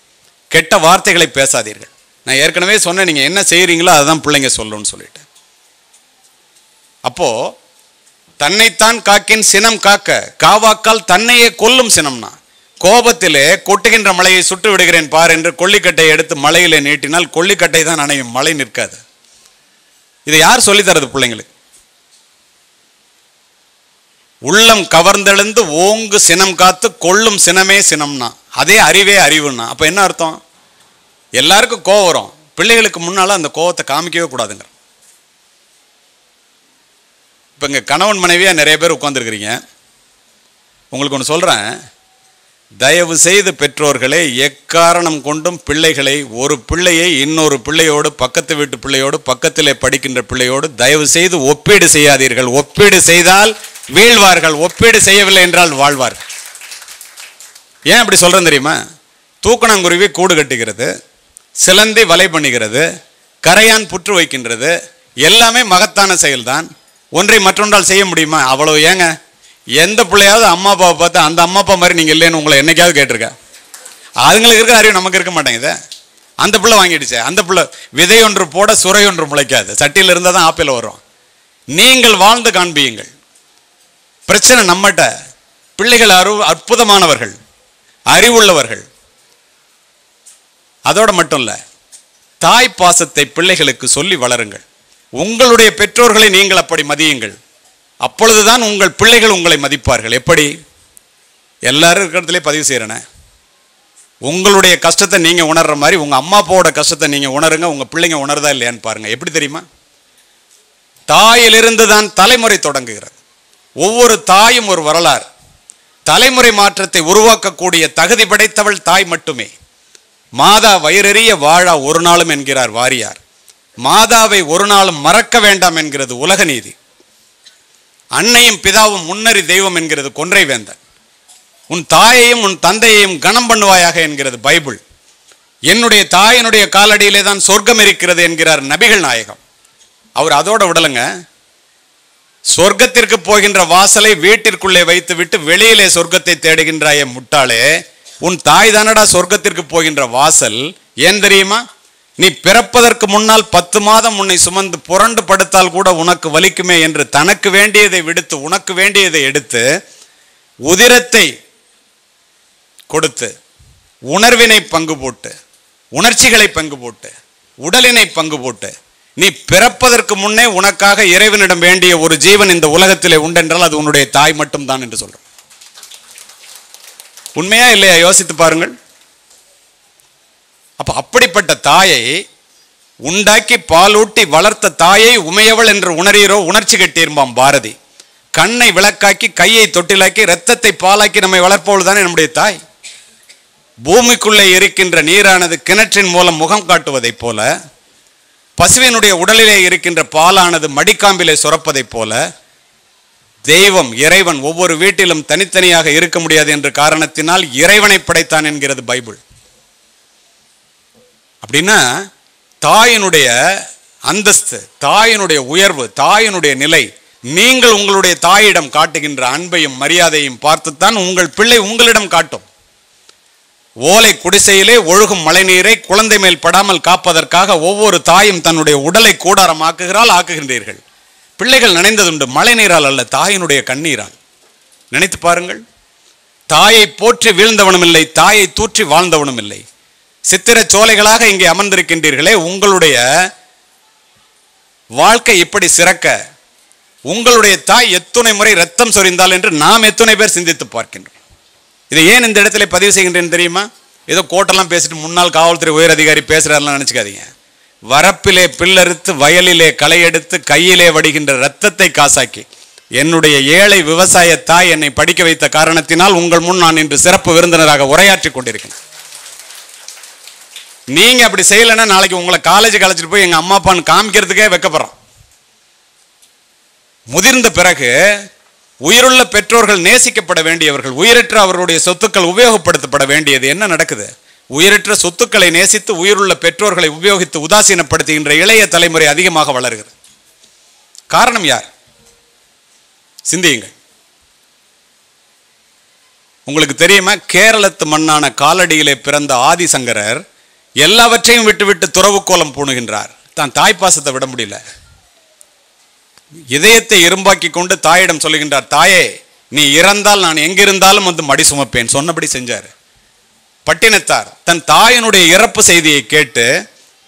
கெட்ட வார்த்தைகளை பேசாதீர்கள். நான் ஏற்கனவே சொன்னேன், நீங்க என்ன செய்யறீங்களோ அதுதான் பிள்ளைங்க சொல்லணும்னு சொல்லிட்டு. அப்போ தன்னைத்தான் காக்கின் சினம் காக்க, காவாக்கால் தன்னையே கொல்லும் சினம்னா, கோபத்திலே கொட்டுகின்ற மலையை சுட்டு விடுகிறேன் பார் என்று கொல்லிக்கட்டையை எடுத்து மலையிலே நீட்டினால் கொல்லிக்கட்டை தான் அணையும், மழை நிற்காது. இதை யார் சொல்லித்தரது பிள்ளைங்களுக்கு? உள்ளம் கவர்ந்தெழுந்து ஓங்கு சினம் காத்து கொள்ளும் சினமே சினம்னா, அதே அறிவே அறிவுன்னா. அப்ப என்ன அர்த்தம்? எல்லாருக்கும் கோவம் வரும், பிள்ளைகளுக்கு முன்னால அந்த கோவத்தை காமிக்கவே கூடாதுங்க. இப்போ இங்கே கணவன் மனைவியாக நிறைய பேர் உட்காந்துருக்கிறீங்க. உங்களுக்கு ஒன்று சொல்கிறேன், தயவு செய்து பெற்றோர்களே எக்காரணம் கொண்டும் பிள்ளைகளை, ஒரு பிள்ளையை இன்னொரு பிள்ளையோடு, பக்கத்து வீட்டு பிள்ளையோடு, பக்கத்திலே படிக்கின்ற பிள்ளையோடு தயவு செய்து ஒப்பீடு செய்யாதீர்கள். ஒப்பீடு செய்தால் வீழ்வார்கள், ஒப்பீடு செய்யவில்லை என்றால் வாழ்வார்கள். ஏன் அப்படி சொல்கிறேன் தெரியுமா? தூக்கணாங்குருவி கூடு கட்டுகிறது, சிலந்தி வலை பண்ணுகிறது, கரையான் புற்று வைக்கின்றது, எல்லாமே மகத்தான செயல்தான். ஒன்றை மற்றொன்றால் செய்ய முடியுமா? அவ்வளவு ஏங்க. எந்த பிள்ளையாவது அம்மா அப்பாவை பார்த்து அந்த அம்மா அப்பா மாதிரி நீங்கள் இல்லைன்னு உங்களை என்னைக்காவது கேட்டிருக்க? அதுங்களுக்கு இருக்கிற அறிவு நமக்கு இருக்க மாட்டேங்குது. அந்த பிள்ளை வாங்கிடுச்சு, அந்த பிள்ளை விதை ஒன்று போட சுரை ஒன்று முளைக்காது, சட்டியில் இருந்தால் தான் ஆப்பிள் வரும். நீங்கள் வாழ்ந்து காண்பியுங்கள். பிரச்சனை நம்மகிட்ட. பிள்ளைகள் அற்புதமானவர்கள், அறிவுள்ளவர்கள். அதோட மட்டும் இல்லை, தாய் பாசத்தை பிள்ளைகளுக்கு சொல்லி வளருங்கள். உங்களுடைய பெற்றோர்களை நீங்கள் அப்படி மதியுங்கள். அப்பொழுதுதான் உங்கள் பிள்ளைகள் உங்களை மதிப்பார்கள். எப்படி? எல்லாரும் இருக்கிறதுலே பதிவு செய்கிறேனே, உங்களுடைய கஷ்டத்தை நீங்கள் உணர்ற மாதிரி உங்கள் அம்மா அப்பாவோட கஷ்டத்தை நீங்கள் உணருங்க. உங்கள் பிள்ளைங்க உணர்தா இல்லையான்னு பாருங்கள். எப்படி தெரியுமா? தாயிலிருந்து தான் தலைமுறை தொடங்குகிறது. ஒவ்வொரு தாயும் ஒரு வரலாறு. தலைமுறை மாற்றத்தை உருவாக்கக்கூடிய தகுதி படைத்தவள் தாய் மட்டுமே. மாதா வயிறறிய வாழா ஒரு நாளும் என்கிறார் வாரியார். மாதாவை ஒரு நாளும் மறக்க வேண்டாம் என்கிறது உலக நீதி. அன்னையும் பிதாவும் முன்னறி தெய்வம் என்கிறது கொன்றை வேந்தன். உன் தாயையும் உன் தந்தையையும் கனம் பண்ணுவாயாக என்கிறது பைபிள். என்னுடைய தாயினுடைய காலடியிலே தான் சொர்க்கம் இருக்கிறது என்கிறார் நபிகள் நாயகம். அவர் அதோட விடலுங்க, சொர்க்கத்திற்கு போகின்ற வாசலை வீட்டிற்குள்ளே வைத்து விட்டு வெளியிலே சொர்க்கத்தை தேடுகின்றாய முட்டாளே, உன் தாய் தானடா சொர்க்கத்திற்கு போகின்ற வாசல். ஏன் தெரியுமா? நீ பிறப்பதற்கு முன்னால் 10 மாதம் உன்னை சுமந்து புரண்டு படுத்தால் கூட உனக்கு வலிக்குமே என்று தனக்கு வேண்டியதை விடுத்து உனக்கு வேண்டியதை எடுத்து உதிரத்தை கொடுத்து உணர்வினை பங்கு போட்டு உணர்ச்சிகளை பங்கு போட்டு உடலினை பங்கு போட்டு நீ பிறப்பதற்கு முன்னே உனக்காக இறைவனிடம் வேண்டிய ஒரு ஜீவன் இந்த உலகத்திலே உண்டென்றால் அது உன்னுடைய தாய் மட்டும் தான் என்று சொல்றோம். உண்மையா இல்லையா? யோசித்து பாருங்கள். அப்ப அப்படிப்பட்ட தாயை உண்டாக்கி பாலூட்டி வளர்த்த தாயை உமையவள் என்று உணரீரோ? உணர்ச்சி கட்டியிருப்பான் பாரதி. கண்ணை விளக்காக்கி கையை தொட்டிலாக்கி இரத்தத்தை பாலாக்கி நம்மை வளர்ப்பவள் தானே நம்முடைய தாய். பூமிக்குள்ளே இருக்கின்ற நீரானது கிணற்றின் மூலம் முகம் காட்டுவதைப் போல, பசுவினுடைய உடலிலே இருக்கின்ற பாலானது மடிக்காம்பிலே சுரப்பதைப் போல, தெய்வம் இறைவன் ஒவ்வொரு வீட்டிலும் தனித்தனியாக இருக்க முடியாது என்ற காரணத்தினால் இறைவனை படைத்தான் என்கிறது பைபிள். அப்படின்னா தாயினுடைய அந்தஸ்து, தாயினுடைய உயர்வு, தாயினுடைய நிலை, நீங்கள் உங்களுடைய தாயிடம் காட்டுகின்ற அன்பையும் மரியாதையும் பார்த்துத்தான் உங்கள் பிள்ளை உங்களிடம் காட்டும். ஓலை குடிசையிலே ஒழுகும் மழை நீரை குழந்தை மேல் படாமல் காப்பதற்காக ஒவ்வொரு தாயும் தன்னுடைய உடலை கூடாரம் ஆக்குகின்றீர்கள். பிள்ளைகள் நினைந்ததுண்டு, மழை நீரால் அல்ல, தாயினுடைய கண்ணீரால். நினைத்து பாருங்கள். தாயை போற்றி வீழ்ந்தவனும் இல்லை, தாயை தூற்றி வாழ்ந்தவனும் இல்லை. சித்திர சோலைகளாக இங்கே அமர்ந்திருக்கின்றீர்களே, உங்களுடைய வாழ்க்கை இப்படி சிறக்க உங்களுடைய தாய் எத்துணை முறை ரத்தம் சொரிந்தால் என்று நாம் எத்துணை பேர் சிந்தித்து பார்க்கின்றோம். இதை ஏன் இந்த இடத்துல பதிவு செய்கின்றேன்னு தெரியுமா? ஏதோ கோட்டெல்லாம் பேசிட்டு முன்னாள் காவல்துறை உயர் அதிகாரி பேசுறாருலாம் நினைச்சுக்காதீங்க. வரப்பிலே பில்லறுத்து வயலிலே களை எடுத்து கையிலே வடிகின்ற ரத்தத்தை காசாக்கி என்னுடைய ஏழை விவசாய தாய் என்னை படிக்க வைத்த காரணத்தினால் உங்கள் முன் நான் இன்று சிறப்பு விருந்தினராக உரையாற்றி கொண்டிருக்கிறேன். நீங்க அப்படி செய்யலைன்னா நாளைக்கு உங்களை காலேஜ் அழைச்சிட்டு போய் எங்க அம்மா அப்பான்னு காமிக்கிறதுக்கே வைக்கப்படுறோம். முதிர்ந்த பிறகு உயிருள்ள பெற்றோர்கள் நேசிக்கப்பட வேண்டியவர்கள், உயிரற்ற அவர்களுடைய சொத்துக்கள் உபயோகப்படுத்தப்பட வேண்டியது. என்ன நடக்குது? உயிரற்ற சொத்துக்களை நேசித்து உயிருள்ள பெற்றோர்களை உபயோகித்து உதாசீனப்படுத்துகின்ற இளைய தலைமுறை அதிகமாக வளர்கிறது. காரணம் யார்? சிந்தியுங்கள். உங்களுக்கு தெரியுமா, கேரளத்து மண்ணான காலடியிலே பிறந்த ஆதிசங்கரர் எல்லாவற்றையும் விட்டுவிட்டு துறவு கோலம் பூணுகின்றார். தான் தாய்ப்பாசத்தை விட முடியல. இதயத்தை இரும்பாக்கி கொண்டு தாயிடம் சொல்லுகின்றார், தாயே நீ இறந்தால் நான் எங்கிருந்தாலும் வந்து மடி சுமப்பேன். சொன்னபடி செஞ்சார். பட்டினத்தார் தன் தாயினுடைய இறப்பு செய்தியை கேட்டு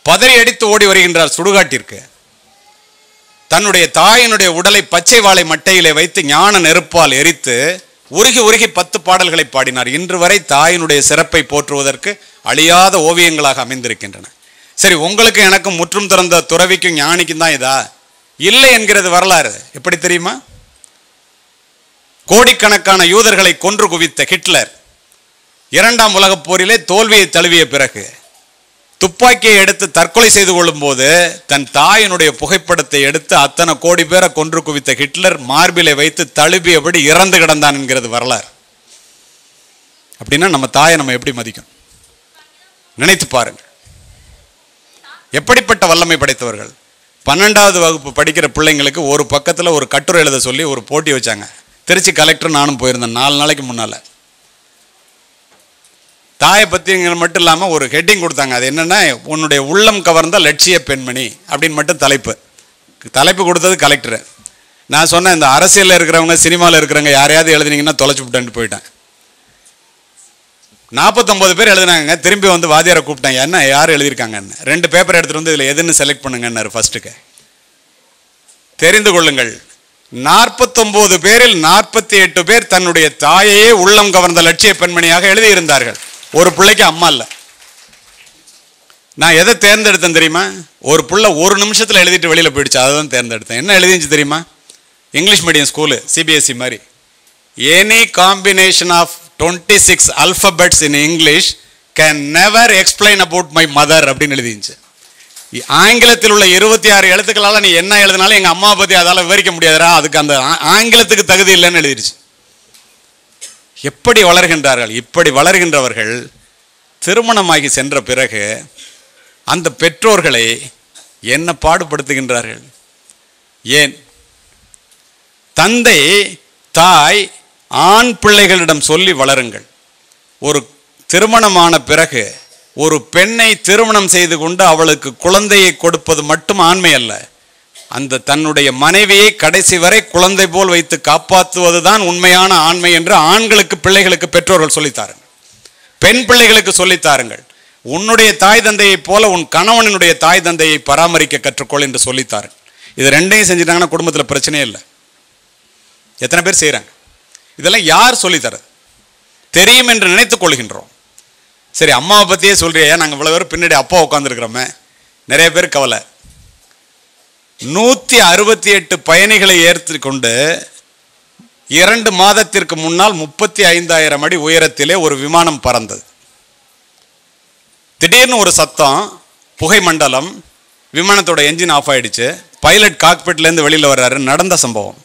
பதறி அடித்து ஓடி வருகின்றார் சுடுகாட்டிற்கு. தன்னுடைய தாயினுடைய உடலை பச்சை வாழை மட்டையிலே வைத்து ஞான நெருப்பால் எரித்து உருகி உருகி 10 பாடல்களை பாடினார். இன்று வரை தாயினுடைய சிறப்பை போற்றுவதற்கு அழியாத ஓவியங்களாக அமைந்திருக்கின்றன. சரி, உங்களுக்கு எனக்கும் முற்றும் திறந்த துறவிக்கும் ஞானிக்கும் தான் இதா? இல்லை என்கிறது வரலாறு. எப்படி தெரியுமா? கோடிக்கணக்கான யூதர்களை கொன்று குவித்த ஹிட்லர் 2ஆம் உலகப் போரிலே தோல்வியை தழுவிய பிறகு துப்பாக்கியை எடுத்து தற்கொலை செய்து கொள்ளும் போது தன் தாயினுடைய புகைப்படத்தை எடுத்து அத்தனை கோடி பேரை கொன்று குவித்த ஹிட்லர் மார்பிலை வைத்து தழுவியபடி இறந்து கிடந்தான் என்கிறது வரலாறு. அப்படின்னா நம்ம தாயை நம்ம எப்படி மதிக்கும்? நினைத்து பாருங்கள். எப்படிப்பட்ட வல்லமை படைத்தவர்கள். 12வது வகுப்பு படிக்கிற பிள்ளைங்களுக்கு ஒரு பக்கத்தில் ஒரு கட்டுரை எழுத சொல்லி ஒரு போட்டி வச்சாங்க. திருச்சி கலெக்டர் நானும் போயிருந்தேன் 4 நாளைக்கு முன்னால். தாயை பற்றிங்கிற மட்டும் இல்லாமல் ஒரு ஹெட்டிங் கொடுத்தாங்க. அது என்னென்னா, உன்னுடைய உள்ளம் கவர்ந்த லட்சிய பெண்மணி அப்படின்னு மட்டும் தலைப்பு கொடுத்தது கலெக்டர். நான் சொன்னேன், இந்த அரசியலில் இருக்கிறவங்க சினிமாவில் இருக்கிறவங்க யாரையாவது எழுதினீங்கன்னா தொலைச்சி விட்டான்ட்டு போயிட்டேன். 49 பேர் எழுதினாங்க. திரும்பி வந்து வாத்தியாரை கூப்பிட்டாங்க, என்ன யார் எழுதியிருக்காங்கன்னு. 2 பேப்பர் எடுத்துகிட்டு வந்து இதில் எதுன்னு செலக்ட் பண்ணுங்கன்னாரு. ஃபர்ஸ்ட்டுக்கு தெரிந்து கொள்ளுங்கள், 49 பேரில் 48 பேர் தன்னுடைய தாயையே உள்ளம் கவர்ந்த லட்சிய பெண்மணியாக எழுதியிருந்தார்கள். ஒரு பிள்ளைக்கு அம்மா இல்லை. நான் எதை தேர்ந்தெடுத்தேன் தெரியுமா? ஒரு பிள்ளை 1 நிமிஷத்தில் எழுதிட்டு வெளியில் போயிடுச்சு, அதை தான் தேர்ந்தெடுத்தேன். என்ன எழுதிச்சு தெரியுமா? இங்கிலீஷ் மீடியம் ஸ்கூலு, சிபிஎஸ்சி மாதிரி. Any combination of 26 alphabets in English can never explain about my mother அப்படின்னு எழுதிச்சு. ஆங்கிலத்தில் உள்ள 26 எழுத்துக்களால் நீ என்ன எழுதினாலும் எங்கள் அம்மாவை பற்றி அதால் விவரிக்க முடியாதுரா, அதுக்கு அந்த ஆங்கிலத்துக்கு தகுதி இல்லைன்னு எழுதிருச்சு. எப்படி வளர்கின்றார்கள்? இப்படி வளர்கின்றவர்கள் திருமணமாகி சென்ற பிறகு அந்த பெற்றோர்களை என்ன பாடுபடுத்துகின்றார்கள்? ஏன்? தந்தை தாய் ஆண் பிள்ளைகளிடம் சொல்லி வளருங்கள். ஒரு திருமணமான பிறகு ஒரு பெண்ணை திருமணம் செய்து கொண்டு அவளுக்கு குழந்தையை கொடுப்பது மட்டும் ஆண்மை அல்ல, அந்த தன்னுடைய மனைவியை கடைசி வரை குழந்தை போல் வைத்து காப்பாற்றுவதுதான் உண்மையான ஆண்மை என்று ஆண்களுக்கு பிள்ளைகளுக்கு பெற்றோர்கள் சொல்லித்தாருங்கள். பெண் பிள்ளைகளுக்கு சொல்லித்தாருங்கள். உன்னுடைய தாய் தந்தையை போல உன் கணவனுடைய தாய் தந்தையை பராமரிக்க கற்றுக்கொள் என்று சொல்லித்தாருங்கள். இது ரெண்டையும் செஞ்சுட்டாங்கன்னா குடும்பத்தில் பிரச்சனையே இல்லை. எத்தனை பேர் செய்கிறாங்க? இதெல்லாம் யார் சொல்லித்தரது? தெரியும் என்று நினைத்துக் கொள்கின்றோம். சரி, அம்மாவை பற்றியே சொல்றியா, நாங்கள் இவ்வளோ பேர் பின்னாடி அப்பா உட்காந்துருக்கிறோமே. நிறைய பேர் கவலை. 168 பயணிகளை ஏற்றுக்கொண்டு 2 மாதத்திற்கு முன்னால் 35,000 அடி உயரத்திலே ஒரு விமானம் பறந்தது. திடீர்னு ஒரு சத்தம், புகை மண்டலம், விமானத்தோட என்ஜின் ஆஃப் ஆயிடுச்சு. பைலட் காக்பிட்லேருந்து வெளியில் வர்றாரு. நடந்த சம்பவம்.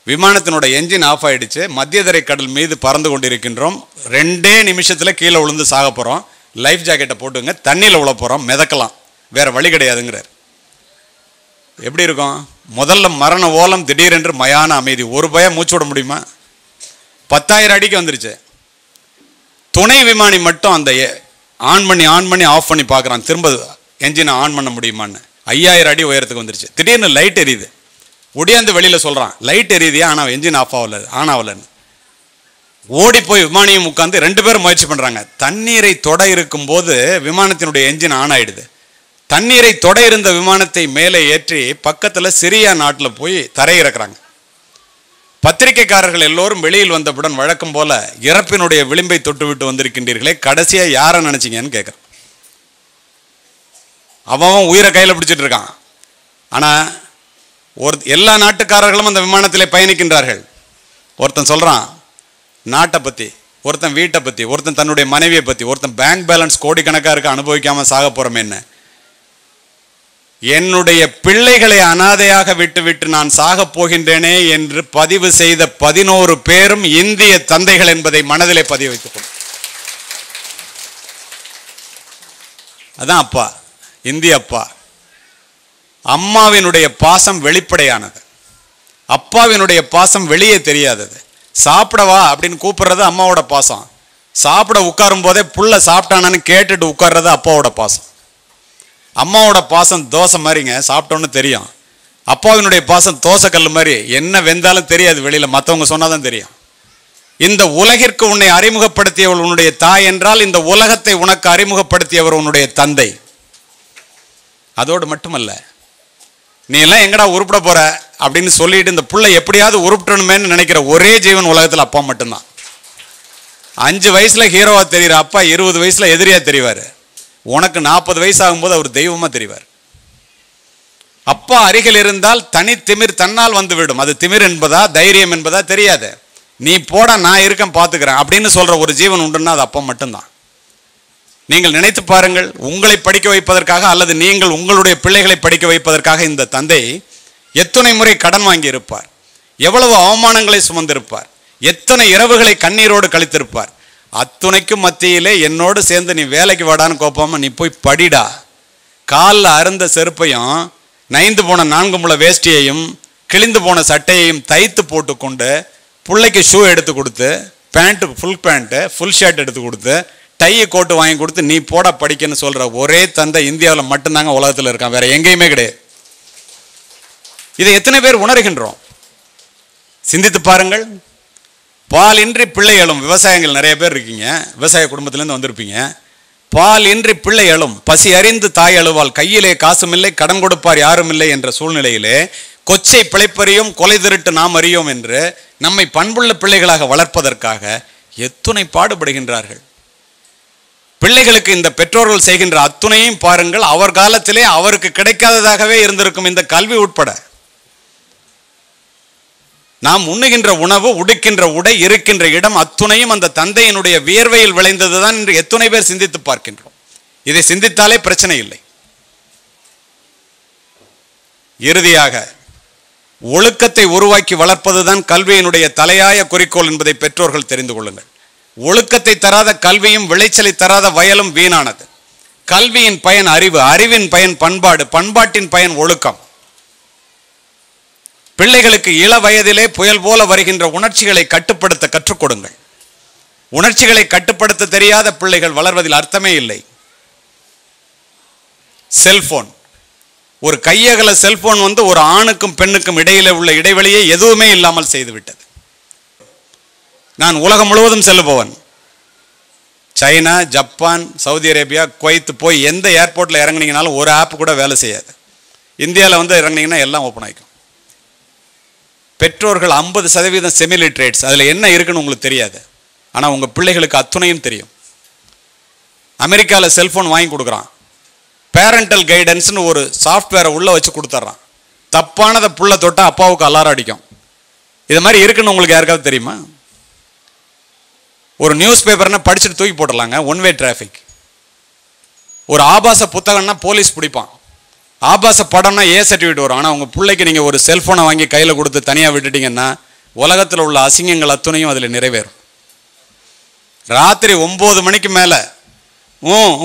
விமானத்தினோட என்ஜின் ஆஃப் ஆயிடுச்சு. மத்திய தரை கடல் மீது பறந்து கொண்டிருக்கின்றோம். 2 நிமிஷத்தில் கீழே விழுந்து சாக போகிறோம். லைஃப் ஜாக்கெட்டை போட்டுங்க, தண்ணியில் விழ போகிறோம், மிதக்கலாம், வேற வழி கிடையாதுங்கிறார். எப்படி இருக்கும்? முதல்ல மரண ஓலம், திடீரென்று மயான அமைதி. ஒரு பயம் மூச்சு விட முடியுமா? 10,000 அடிக்கு வந்துருச்சு. துணை விமானி மட்டும் அந்த ஆன் பண்ணி ஆஃப் பண்ணி பார்க்குறான், திரும்ப என்ஜினை ஆன் பண்ண முடியுமான்னு. 5,000 அடி உயரத்துக்கு வந்துருச்சு. திடீர்னு லைட் எரியுது. ஒடியாந்து வெளியில் சொல்கிறான், லைட் எரியுதியா, ஆனால் என்ஜின் ஆஃப் ஆகலன்னு. ஓடி போய் விமானியும் உட்காந்து 2 பேரும் முயற்சி பண்ணுறாங்க. தண்ணீரை தொட இருக்கும் போது விமானத்தினுடைய என்ஜின் ஆன் ஆயிடுது. தண்ணீரை தொட இருந்த விமானத்தை மேலே ஏற்றி பக்கத்தில் சிரியா நாட்டில் போய் தரையிறக்குறாங்க. பத்திரிகைக்காரர்கள் எல்லோரும் வெளியில் வந்தவுடன் வழக்கம் போல இறப்பினுடைய விளிம்பை தொட்டுவிட்டு வந்திருக்கின்றீர்களே, கடைசியாக யாரை நினைச்சிங்கன்னு கேட்குறான். அவன் உயிரை கையில் பிடிச்சிட்டு இருக்கான். ஆனால் எல்லா நாட்டுக்காரர்களும் அந்த விமானத்திலே பயணிக்கின்றார்கள். ஒருத்தன் சொல்கிறான் நாட்டை பற்றி, ஒருத்தன் வீட்டை பற்றி, ஒருத்தன் தன்னுடைய மனைவியை பற்றி, ஒருத்தன் பேங்க் பேலன்ஸ் கோடிக்கணக்காக இருக்க அனுபவிக்காமல் சாக போகிறோம். என்னுடைய பிள்ளைகளை அனாதையாக விட்டுவிட்டு நான் சாக போகின்றேனே என்று பதிவு செய்த 11 பேரும் இந்திய தந்தைகள் என்பதை மனதிலே பதிவு வைத்துக் கொள்ளும். அதான் அப்பா, இந்திய அப்பா. அம்மாவினுடைய பாசம் வெளிப்படையானது, அப்பாவினுடைய பாசம் வெளியே தெரியாதது. சாப்பிடவா அப்படின்னு கூப்பிடுறது அம்மாவோட பாசம். சாப்பிட உட்காரும் போதே புள்ள சாப்பிட்டானு கேட்டுட்டு உட்கார்றது அப்பாவோட பாசம். அம்மாவோட பாசம் தோசை மாதிரிங்க, சாப்பிட்டோன்னு தெரியும். அப்பாவினுடைய பாசம் தோசை கல் மாதிரி, என்ன வெந்தாலும் தெரியாது, வெளியில் மற்றவங்க சொன்னாதான் தெரியும். இந்த உலகிற்கு உன்னை அறிமுகப்படுத்தியவள் உன்னுடைய தாய் என்றால் இந்த உலகத்தை உனக்கு அறிமுகப்படுத்தியவர் உன்னுடைய தந்தை. அதோடு மட்டுமல்ல, நீ எல்லாம் எங்கடா உருப்பிட போற அப்படின்னு சொல்லிட்டு இந்த புள்ள எப்படியாவது உருப்பிடணுமேன்னு நினைக்கிற ஒரே ஜீவன் உலகத்தில் அப்பா மட்டும்தான். 5 வயசுல ஹீரோவா தெரியுற அப்பா 20 வயசுல எதிரியா தெரிவாரு. உனக்கு 40 வயசு ஆகும்போது அவர் தெய்வமா தெரிவார். அப்பா அருகில் இருந்தால் தனி திமிர் தன்னால் வந்துவிடும். அது திமிர் என்பதா தைரியம் என்பதா தெரியாது. நீ போட, நான் இருக்கேன் பார்த்துக்கிறேன் அப்படின்னு சொல்ற ஒரு ஜீவன் உண்டுன்னா அது அப்பா மட்டும்தான். நீங்கள் நினைத்து பாருங்கள், உங்களை படிக்க வைப்பதற்காக அல்லது நீங்கள் உங்களுடைய பிள்ளைகளை படிக்க வைப்பதற்காக இந்த தந்தை எத்தனை முறை கடன் வாங்கி இருப்பார், எவ்வளவு அவமானங்களை சுமந்திருப்பார், எத்தனை இரவுகளை கண்ணீரோடு கழித்திருப்பார். அத்துணைக்கும் மத்தியிலே என்னோடு சேர்ந்து நீ வேலைக்கு வாடான்னு கோப்பாம நீ போய் படிடா, காலில் அருந்த செருப்பையும் நைந்து போன 4 முழ வேஷ்டியையும் கிழிந்து போன சட்டையையும் தைத்து போட்டுக்கொண்டு பிள்ளைக்கு ஷூ எடுத்து கொடுத்து, பேண்ட்டு ஃபுல் ஷர்ட் எடுத்து கொடுத்து, டையை கோட்டு வாங்கி கொடுத்து நீ போட படிக்கன்னு சொல்ற ஒரே தந்தை இந்தியாவில் மட்டும்தாங்க உலகத்தில் இருக்கான், வேற எங்கேயுமே கிடையாது. இதை எத்தனை பேர் உணர்கின்றோம்? சிந்தித்து பாருங்கள். பால் இன்றி பிள்ளை எழும். விவசாயங்கள் நிறைய பேர் இருக்கீங்க, விவசாய குடும்பத்திலேருந்து வந்திருப்பீங்க. பால் இன்றி பிள்ளை எழும், பசி அறிந்து தாய் அழுவாள், கையிலே காசும் இல்லை, கடன் கொடுப்பார் யாரும் இல்லை என்ற சூழ்நிலையிலே கொச்சை பிழைப்பறியும் கொலை திருட்டு நாம் அறியோம் என்று நம்மை பண்புள்ள பிள்ளைகளாக வளர்ப்பதற்காக எத்துணை பாடுபடுகின்றார்கள். பிள்ளைகளுக்கு இந்த பெற்றோர்கள் செய்கின்ற அத்துணையும் பாருங்கள். அவர் காலத்திலே அவருக்கு கிடைக்காததாகவே இருந்திருக்கும் இந்த கல்வி உட்பட. நாம் உண்ணுகின்ற உணவு, உடுக்கின்ற உடை, இருக்கின்ற இடம் அத்துணையும் அந்த தந்தையினுடைய வியர்வையில் விளைந்ததுதான் என்று எத்தனை பேர் சிந்தித்து பார்க்கின்றோம். இதை சிந்தித்தாலே பிரச்சனை இல்லை. இறுதியாக ஒழுக்கத்தை உருவாக்கி வளர்ப்பதுதான் கல்வியினுடைய தலையாய குறிக்கோள் என்பதை பெற்றோர்கள் தெரிந்து கொள்ளுங்கள். ஒழுக்கத்தை தராத கல்வியும் விளைச்சலை தராத வயலும் வீணானது. கல்வியின் பயன் அறிவு, அறிவின் பயன் பண்பாடு, பண்பாட்டின் பயன் ஒழுக்கம். பிள்ளைகளுக்கு இள வயதிலே புயல் போல வருகின்ற உணர்ச்சிகளை கட்டுப்படுத்த கற்றுக் கொடுங்கள். உணர்ச்சிகளை கட்டுப்படுத்த தெரியாத பிள்ளைகள் வளர்வதில் அர்த்தமே இல்லை. செல்போன், ஒரு கையகல செல்போன் வந்து ஒரு ஆணுக்கும் பெண்ணுக்கும் இடையில உள்ள இடைவெளியை எதுவுமே இல்லாமல் செய்துவிட்டது. நான் உலகம் முழுவதும் செல்லுபவன். China, Japan, Saudi Arabia, Kuwait போய் எந்த ஏர்போர்ட்டில் இறங்குனீங்கனாலும் ஒரு ஆப் கூட வேலை செய்யாது. இந்தியாவில் வந்து இறங்குனீங்கன்னா எல்லாம் ஓப்பன் ஆகிக்கும். பெற்றோர்கள் 50% செமிலிட்ரேட்ஸ். அதில் என்ன இருக்குன்னு உங்களுக்கு தெரியாது, ஆனால் உங்கள் பிள்ளைகளுக்கு அத்துணையும் தெரியும். அமெரிக்காவில் செல்ஃபோன் வாங்கி கொடுக்குறான். பேரண்டல் கைடன்ஸ்னு ஒரு சாஃப்ட்வேரை உள்ளே வச்சு கொடுத்துட்றான். தப்பானதை புள்ள தொட்டால் அப்பாவுக்கு அலாரம் அடிக்கும். இது மாதிரி இருக்குன்னு உங்களுக்கு யாருக்காவது தெரியுமா? ஒரு நியூஸ் பேப்பர்னா படிச்சுட்டு தூக்கி போட்டுடலாங்க, ஒன்வே டிராஃபிக். ஒரு ஆபாச புத்தகம்னா போலீஸ் பிடிப்பான். ஆபாச படம்னா ஏ சர்டிஃபிகேட் வரும். ஆனால் உங்கள் பிள்ளைக்கு நீங்கள் ஒரு செல்ஃபோனை வாங்கி கையில் கொடுத்து தனியாக விட்டுட்டீங்கன்னா உலகத்தில் உள்ள அசிங்கங்கள் அத்துணையும் அதில் நிறைவேறும். ராத்திரி 9 மணிக்கு மேலே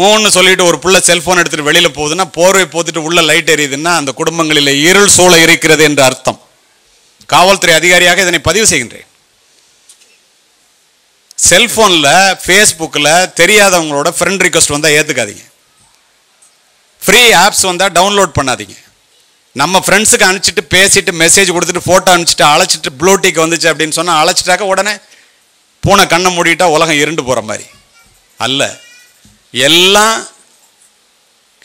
ஊன்னு சொல்லிட்டு ஒரு பிள்ளை செல்ஃபோன் எடுத்துகிட்டு வெளியில் போகுதுன்னா, போர்வை போத்துட்டு உள்ள லைட் எரியுதுன்னா அந்த குடும்பங்களில் இருள் சூழ இருக்கிறது என்று அர்த்தம். காவல்துறை அதிகாரியாக இதனை பதிவு செய்கின்றேன். செல்ஃபோனில், ஃபேஸ்புக்கில் தெரியாதவங்களோட ஃப்ரெண்ட் ரிக்வெஸ்ட் வந்தால் ஏற்றுக்காதீங்க. ஃப்ரீ ஆப்ஸ் வந்தால் டவுன்லோட் பண்ணாதீங்க. நம்ம ஃப்ரெண்ட்ஸுக்கு அனுப்பிச்சிட்டு பேசிட்டு மெசேஜ் கொடுத்துட்டு ஃபோட்டோ அனுப்பிச்சிட்டு அழைச்சிட்டு ப்ளூடிக் வந்துச்சு அப்படின்னு சொன்னால் அழைச்சிட்டாக்க உடனே பூனை கண்ணை மூடிட்டா உலகம் இருண்டு போகிற மாதிரி அல்ல. எல்லாம்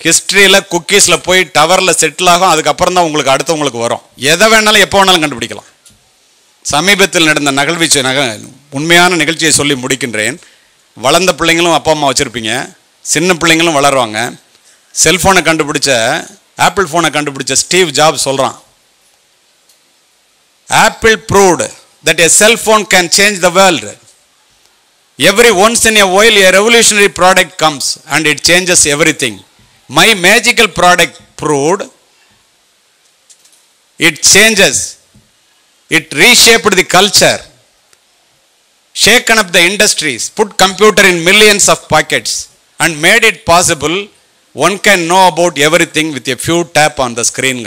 ஹிஸ்ட்ரியில் குக்கீஸில் போய் டவரில் செட்டில் ஆகும். அதுக்கப்புறம் தான் உங்களுக்கு அடுத்தவங்களுக்கு வரும். எதை வேணாலும் எப்போ வேணாலும் கண்டுபிடிக்கலாம். சமீபத்தில் நடந்த உண்மையான நிகழ்ச்சியை சொல்லி முடிக்கின்றேன். வளர்ந்த பிள்ளைங்களும் அப்பா அம்மா வச்சுருப்பீங்க, சின்ன பிள்ளைங்களும் வளருவாங்க. செல்ஃபோனை கண்டுபிடிச்ச, ஆப்பிள் ஃபோனை கண்டுபிடிச்ச ஸ்டீவ் ஜாப்ஸ் சொல்கிறான், apple proved that a cell phone can change the world. Every once in a while a revolutionary product comes and it changes everything. My magical product proved it changes. It reshaped the culture, shaken up the industries, put computer in millions of pockets and made it possible one can know about everything with a few tap on the screen.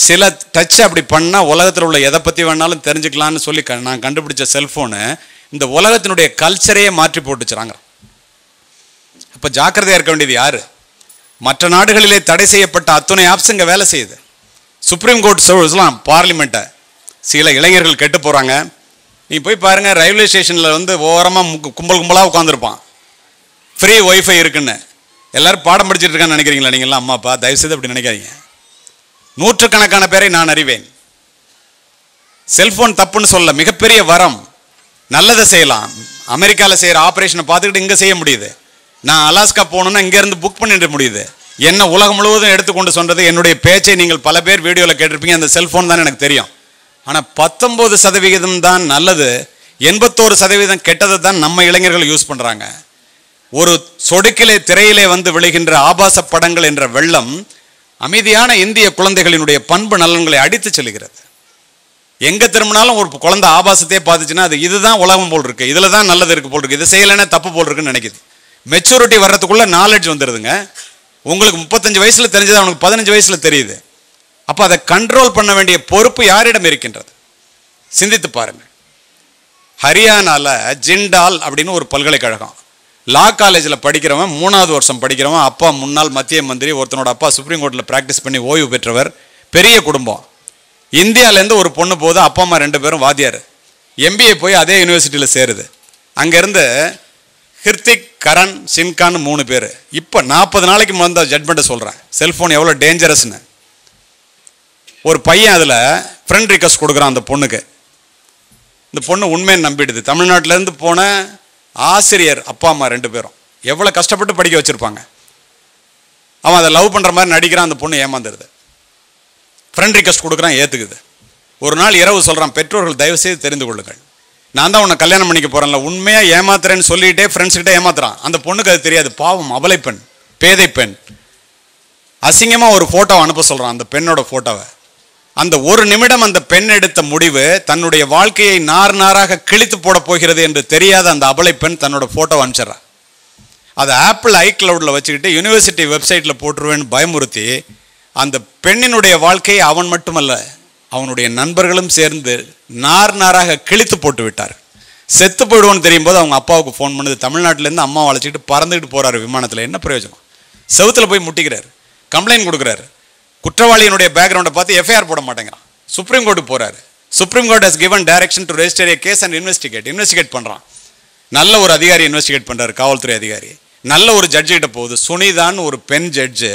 சில touch அப்படி பண்ணால் உலகத்தில் உள்ள எதை பற்றி வேணாலும் தெரிஞ்சுக்கலான்னு சொல்லி நான் கண்டுபிடிச்ச செல்ஃபோனு இந்த உலகத்தினுடைய கல்ச்சரையே மாற்றி போட்டுச்சுறாங்க. அப்போ ஜாக்கிரதையாக இருக்க வேண்டியது யார்? மற்ற நாடுகளிலே தடை செய்யப்பட்ட அத்துணை ஆப்ஸ் இங்கே வேலை செய்யுது. சுப்ரீம் கோர்ட் சொல்லலாம் பார்லிமெண்ட்டை. சில இளைஞர்கள் கெட்டு போகிறாங்க. நீ போய் பாருங்கள், ரயில்வே ஸ்டேஷனில் வந்து ஓரமாக கும்பலாக உட்காந்துருப்பான். ஃப்ரீ ஒய்ஃபை இருக்குன்னு எல்லாரும் பாடம் படிச்சுட்டு இருக்கான்னு நினைக்கிறீங்களா? நீங்கள்லாம் அம்மா அப்பா தயவுசெய்து அப்படி நினைக்காதீங்க. நூற்றுக்கணக்கான பேரை நான் அறிவேன். செல்ஃபோன் தப்புன்னு சொல்ல, மிகப்பெரிய வரம். நல்லதை செய்யலாம். அமெரிக்காவில் செய்கிற ஆப்ரேஷனை பார்த்துக்கிட்டு இங்கே செய்ய முடியுது. நான் அலாஸ்கா போகணுன்னா இங்கேருந்து புக் பண்ணிட முடியுது. என்ன உலகம் முழுவதும் எடுத்துக்கொண்டு சொன்னது என்னுடைய பேச்சை நீங்கள் பல பேர் வீடியோவில் கேட்டிருப்பீங்க. அந்த செல்ஃபோன் தான் எனக்கு தெரியும். ஆனால் 19% தான் நல்லது, 81% கெட்டதை தான் நம்ம இளைஞர்கள் யூஸ் பண்ணுறாங்க. ஒரு சொடுக்கிலே திரையிலே வந்து விழுகின்ற ஆபாச படங்கள் என்ற வெள்ளம் அமைதியான இந்திய குழந்தைகளினுடைய பண்பு நலன்களை அடித்து செல்கிறது. எங்கே திரும்பினாலும் ஒரு குழந்தை ஆபாசத்தையே பார்த்துச்சுன்னா அது இதுதான் உலகம் போல் இருக்குது, இதில் தான் நல்லது இருக்குது போல் இருக்குது, இது செய்யலைன்னா தப்பு போல் இருக்குன்னு நினைக்குது. மெச்சூரிட்டி வர்றதுக்குள்ள நாலேஜ் வந்துடுதுங்க. உங்களுக்கு 35 வயசில் தெரிஞ்சது அவனுக்கு 15 வயசில் தெரியுது. அப்போ அதை கண்ட்ரோல் பண்ண வேண்டிய பொறுப்பு யாரிடம் இருக்கின்றது? சிந்தித்து பாருங்கள். ஹரியானாவில் ஜிண்டால் அப்படின்னு ஒரு பல்கலைக்கழகம், லா காலேஜில் படிக்கிறவன், 3வது வருஷம் படிக்கிறவன், அப்பா முன்னாள் மத்திய மந்திரி, ஒருத்தனோட அப்பா சுப்ரீம் கோர்ட்டில் ப்ராக்டிஸ் பண்ணி ஓய்வு பெற்றவர், பெரிய குடும்பம். இந்தியாவிலேருந்து ஒரு பொண்ணு போது, அப்பா அம்மா 2 பேரும் வாத்தியார். எம்பிஏ போய் அதே யூனிவர்சிட்டியில் சேருது. அங்கேருந்து ஹிர்திக், கரண், சின்கான்னு 3 பேர். இப்போ 40 நாளைக்கு முதல் ஜட்மெண்ட்டை சொல்கிறேன், செல்ஃபோன் எவ்வளோ டேஞ்சரஸ்னு. ஒரு பையன் அதில் ஃப்ரெண்ட் ரிக்வெஸ்ட் கொடுக்குறான் அந்த பொண்ணுக்கு. இந்த பொண்ணு உண்மையை நம்பிடுது. தமிழ்நாட்டிலேருந்து போன ஆசிரியர் அப்பா அம்மா 2 பேரும் எவ்வளோ கஷ்டப்பட்டு படிக்க வச்சுருப்பாங்க. அவன் அதை லவ் பண்ணுற மாதிரி நடிக்கிறான். அந்த பொண்ணு ஏமாந்துடுது. ஃப்ரெண்ட் ரிக்வெஸ்ட் கொடுக்குறான், ஏற்றுக்குது. ஒரு நாள் இரவு சொல்கிறான், பெற்றோர்கள் தயவு செய்து தெரிந்து கொள்ளுங்கள், நான் தான் உன்னை கல்யாணம் பண்ணிக்க போகிறேன்ல, உண்மையாக ஏமாத்துறேன்னு சொல்லிகிட்டே ஃப்ரெண்ட்ஸ்கிட்ட ஏமாத்துறான். அந்த பொண்ணுக்கு அது தெரியாது, பாவம் அபலை பெண், பேதை பெண். அசிங்கமாக ஒரு ஃபோட்டோவை அனுப்ப சொல்கிறான், அந்த பெண்ணோட ஃபோட்டோவை. அந்த ஒரு நிமிடம் அந்த பெண் எடுத்த முடிவு தன்னுடைய வாழ்க்கையை நார் நாராக கிழித்து போட போகிறது என்று தெரியாத அந்த அபலை பெண் தன்னோட ஃபோட்டோவை அனுப்பிச்சிட்றான். அதை ஆப்பிள் ஐக்ளவுடில் வச்சுக்கிட்டு யூனிவர்சிட்டி வெப்சைட்டில் போட்டுருவேன்னு பயமுறுத்தி அந்த பெண்ணினுடைய வாழ்க்கையை அவன் மட்டுமல்ல அவனுடைய நண்பர்களும் சேர்ந்து நார் நாராக கிழித்து போட்டு விட்டார். செத்து போயிடுவோன்னு தெரியும் போது அவங்க அப்பாவுக்கு ஃபோன் பண்ணுது. தமிழ்நாட்டிலேருந்து அம்மாவை அழைச்சிக்கிட்டு பறந்துக்கிட்டு போகிறாரு விமானத்தில். என்ன பிரயோஜனம்? செவுத்தில் போய் முட்டிக்கிறார், கம்ப்ளைண்ட் கொடுக்குறாரு. குற்றவாளியினுடைய பேக்ரவுண்டை பார்த்து எஃப்ஐஆர் போட மாட்டேங்கிறான். சுப்ரீம் கோர்ட்டுக்கு போகிறாரு. Supreme court has given direction to register a case and investigate பண்ணுறான். நல்ல ஒரு அதிகாரி இன்வெஸ்டிகேட் பண்ணுறாரு, காவல்துறை அதிகாரி. நல்ல ஒரு ஜட்ஜிகிட்ட போகுது. சுனிதான்னு ஒரு பெண் ஜட்ஜு,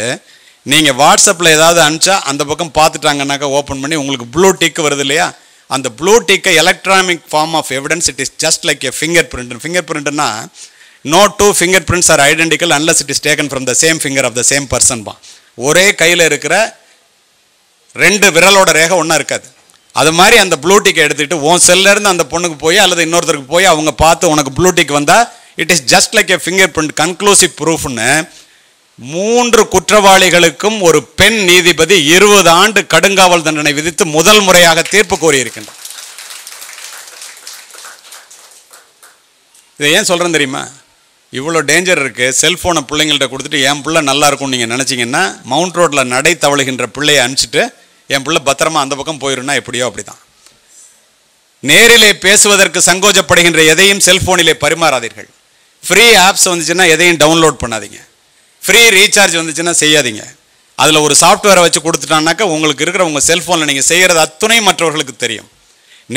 நீங்கள் வாட்ஸ்அப்பில் ஏதாவது அனுப்பிச்சா அந்த பக்கம் பார்த்துட்டாங்கன்னாக்கா ஓப்பன் பண்ணி உங்களுக்கு ப்ளூ டிக் வருது இல்லையா, அந்த ப்ளூ டிக்கை electronic form of evidence, it is just like a fingerprint. ஃபிங்கர் பிரிண்ட்னா no two fingerprints are identical unless it is taken from the same finger of the same person பா. ஒரே கையில் இருக்கிற ரெண்டு விரலோட ரேகை ஒன்றா இருக்காது. அது மாதிரி அந்த ப்ளூ டிக்கை எடுத்துக்கிட்டு உன் செல்லேருந்து அந்த பொண்ணுக்கு போய் அல்லது இன்னொருத்தருக்கு போய் அவங்க பார்த்து உனக்கு ப்ளூ டிக் வந்தால் it is just like a fingerprint, conclusive ப்ரூஃப்னு 3 குற்றவாளிகளுக்கும் ஒரு பெண் நீதிபதி 20 ஆண்டு கடுங்காவல் தண்டனை விதித்து முதல் முறையாக தீர்ப்பு கோரியிருக்கின்றார். இதை ஏன் சொல்கிறேன் தெரியுமா? இவ்வளோ டேஞ்சர் இருக்குது. செல்ஃபோனை பிள்ளைங்கள்ட்ட கொடுத்துட்டு என் பிள்ளை நல்லா இருக்கும்னு நீங்கள் நினச்சிங்கன்னா மவுண்ட் ரோட்டில் நடை தவழுகின்ற பிள்ளையை அனுப்பிச்சிட்டு என் பிள்ளை பத்திரமா அந்த பக்கம் போயிடும்னா எப்படியோ அப்படி தான். நேரிலே பேசுவதற்கு சங்கோஜப்படுகின்ற எதையும் செல்ஃபோனிலே பரிமாறாதீர்கள். ஃப்ரீ ஆப்ஸ் வந்துச்சுன்னா எதையும் டவுன்லோட் பண்ணாதீங்க. ஃப்ரீ ரீசார்ஜ் வந்துச்சுன்னா செய்யாதீங்க. அதில் ஒரு சாஃப்ட்வேரை வச்சு கொடுத்துட்டான்னாக்கா உங்களுக்கு இருக்கிற உங்கள் செல்ஃபோனில் நீங்கள் செய்கிறது அத்துணை மற்றவர்களுக்கு தெரியும்.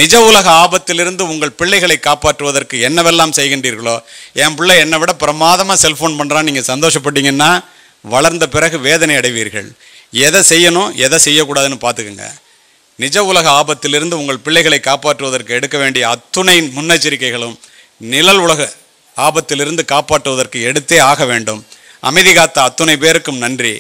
நிஜ உலக ஆபத்திலிருந்து உங்கள் பிள்ளைகளை காப்பாற்றுவதற்கு என்னவெல்லாம் செய்கின்றீர்களோ, என் பிள்ளை என்னை விட பிரமாதமாக செல்ஃபோன் பண்ணுறான்னு நீங்கள் சந்தோஷப்பட்டீங்கன்னா வளர்ந்த பிறகு வேதனை அடைவீர்கள். எதை செய்யணும் எதை செய்யக்கூடாதுன்னு பார்த்துக்குங்க. நிஜ உலக ஆபத்திலிருந்து உங்கள் பிள்ளைகளை காப்பாற்றுவதற்கு எடுக்க வேண்டிய அத்துணை முன்னெச்சரிக்கைகளும் நிழல் உலக ஆபத்திலிருந்து காப்பாற்றுவதற்கு எடுத்தே ஆக வேண்டும். அமைதி காத்த அத்துணை பேருக்கும் நன்றி.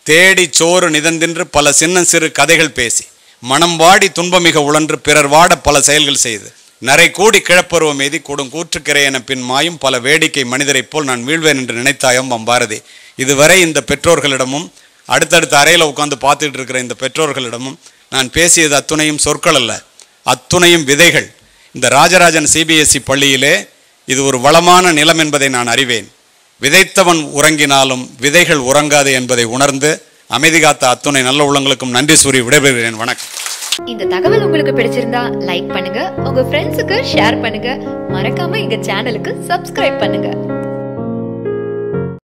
தேடி சோறு நிதந்தின்று பல சின்ன சிறு கதைகள் பேசி மனம் வாடி துன்பமிக உழன்று பிறர் வாட பல செயல்கள் செய்து நரை கூடி கிழப்பருவம் எய்தி கூடும் கூற்றுக்கிறை என பின் மாயும் பல வேடிக்கை மனிதரைப் போல் நான் வீழ்வேன் என்று நினைத்தாயம் பாரதி. இதுவரை இந்த பெற்றோர்களிடமும் அடுத்தடுத்த அறையில் உட்காந்து பார்த்துட்டு இருக்கிற இந்த பெற்றோர்களிடமும் நான் பேசியது அத்துணையும் சொற்கள் அல்ல, அத்துணையும் விதைகள். இந்த ராஜராஜன் சிபிஎஸ்இ பள்ளியிலே இது ஒரு வளமான நிலம் என்பதை நான் அறிவேன். விதைத்தவன் உறங்கினாலும் விதைகள் உறங்காது என்பதை உணர்ந்து அமைதி காத்த அத்துணை நல்ல உள்ளங்களுக்கும் நன்றி கூறி விடைபெறுகிறேன். வணக்கம். இந்த தகவல் உங்களுக்கு பிடிச்சிருந்தா லைக் பண்ணுங்க, உங்க ஃப்ரெண்ட்ஸுக்கு ஷேர் பண்ணுங்க, மறக்காம எங்க சேனலுக்கு சப்ஸ்கிரைப் பண்ணுங்க.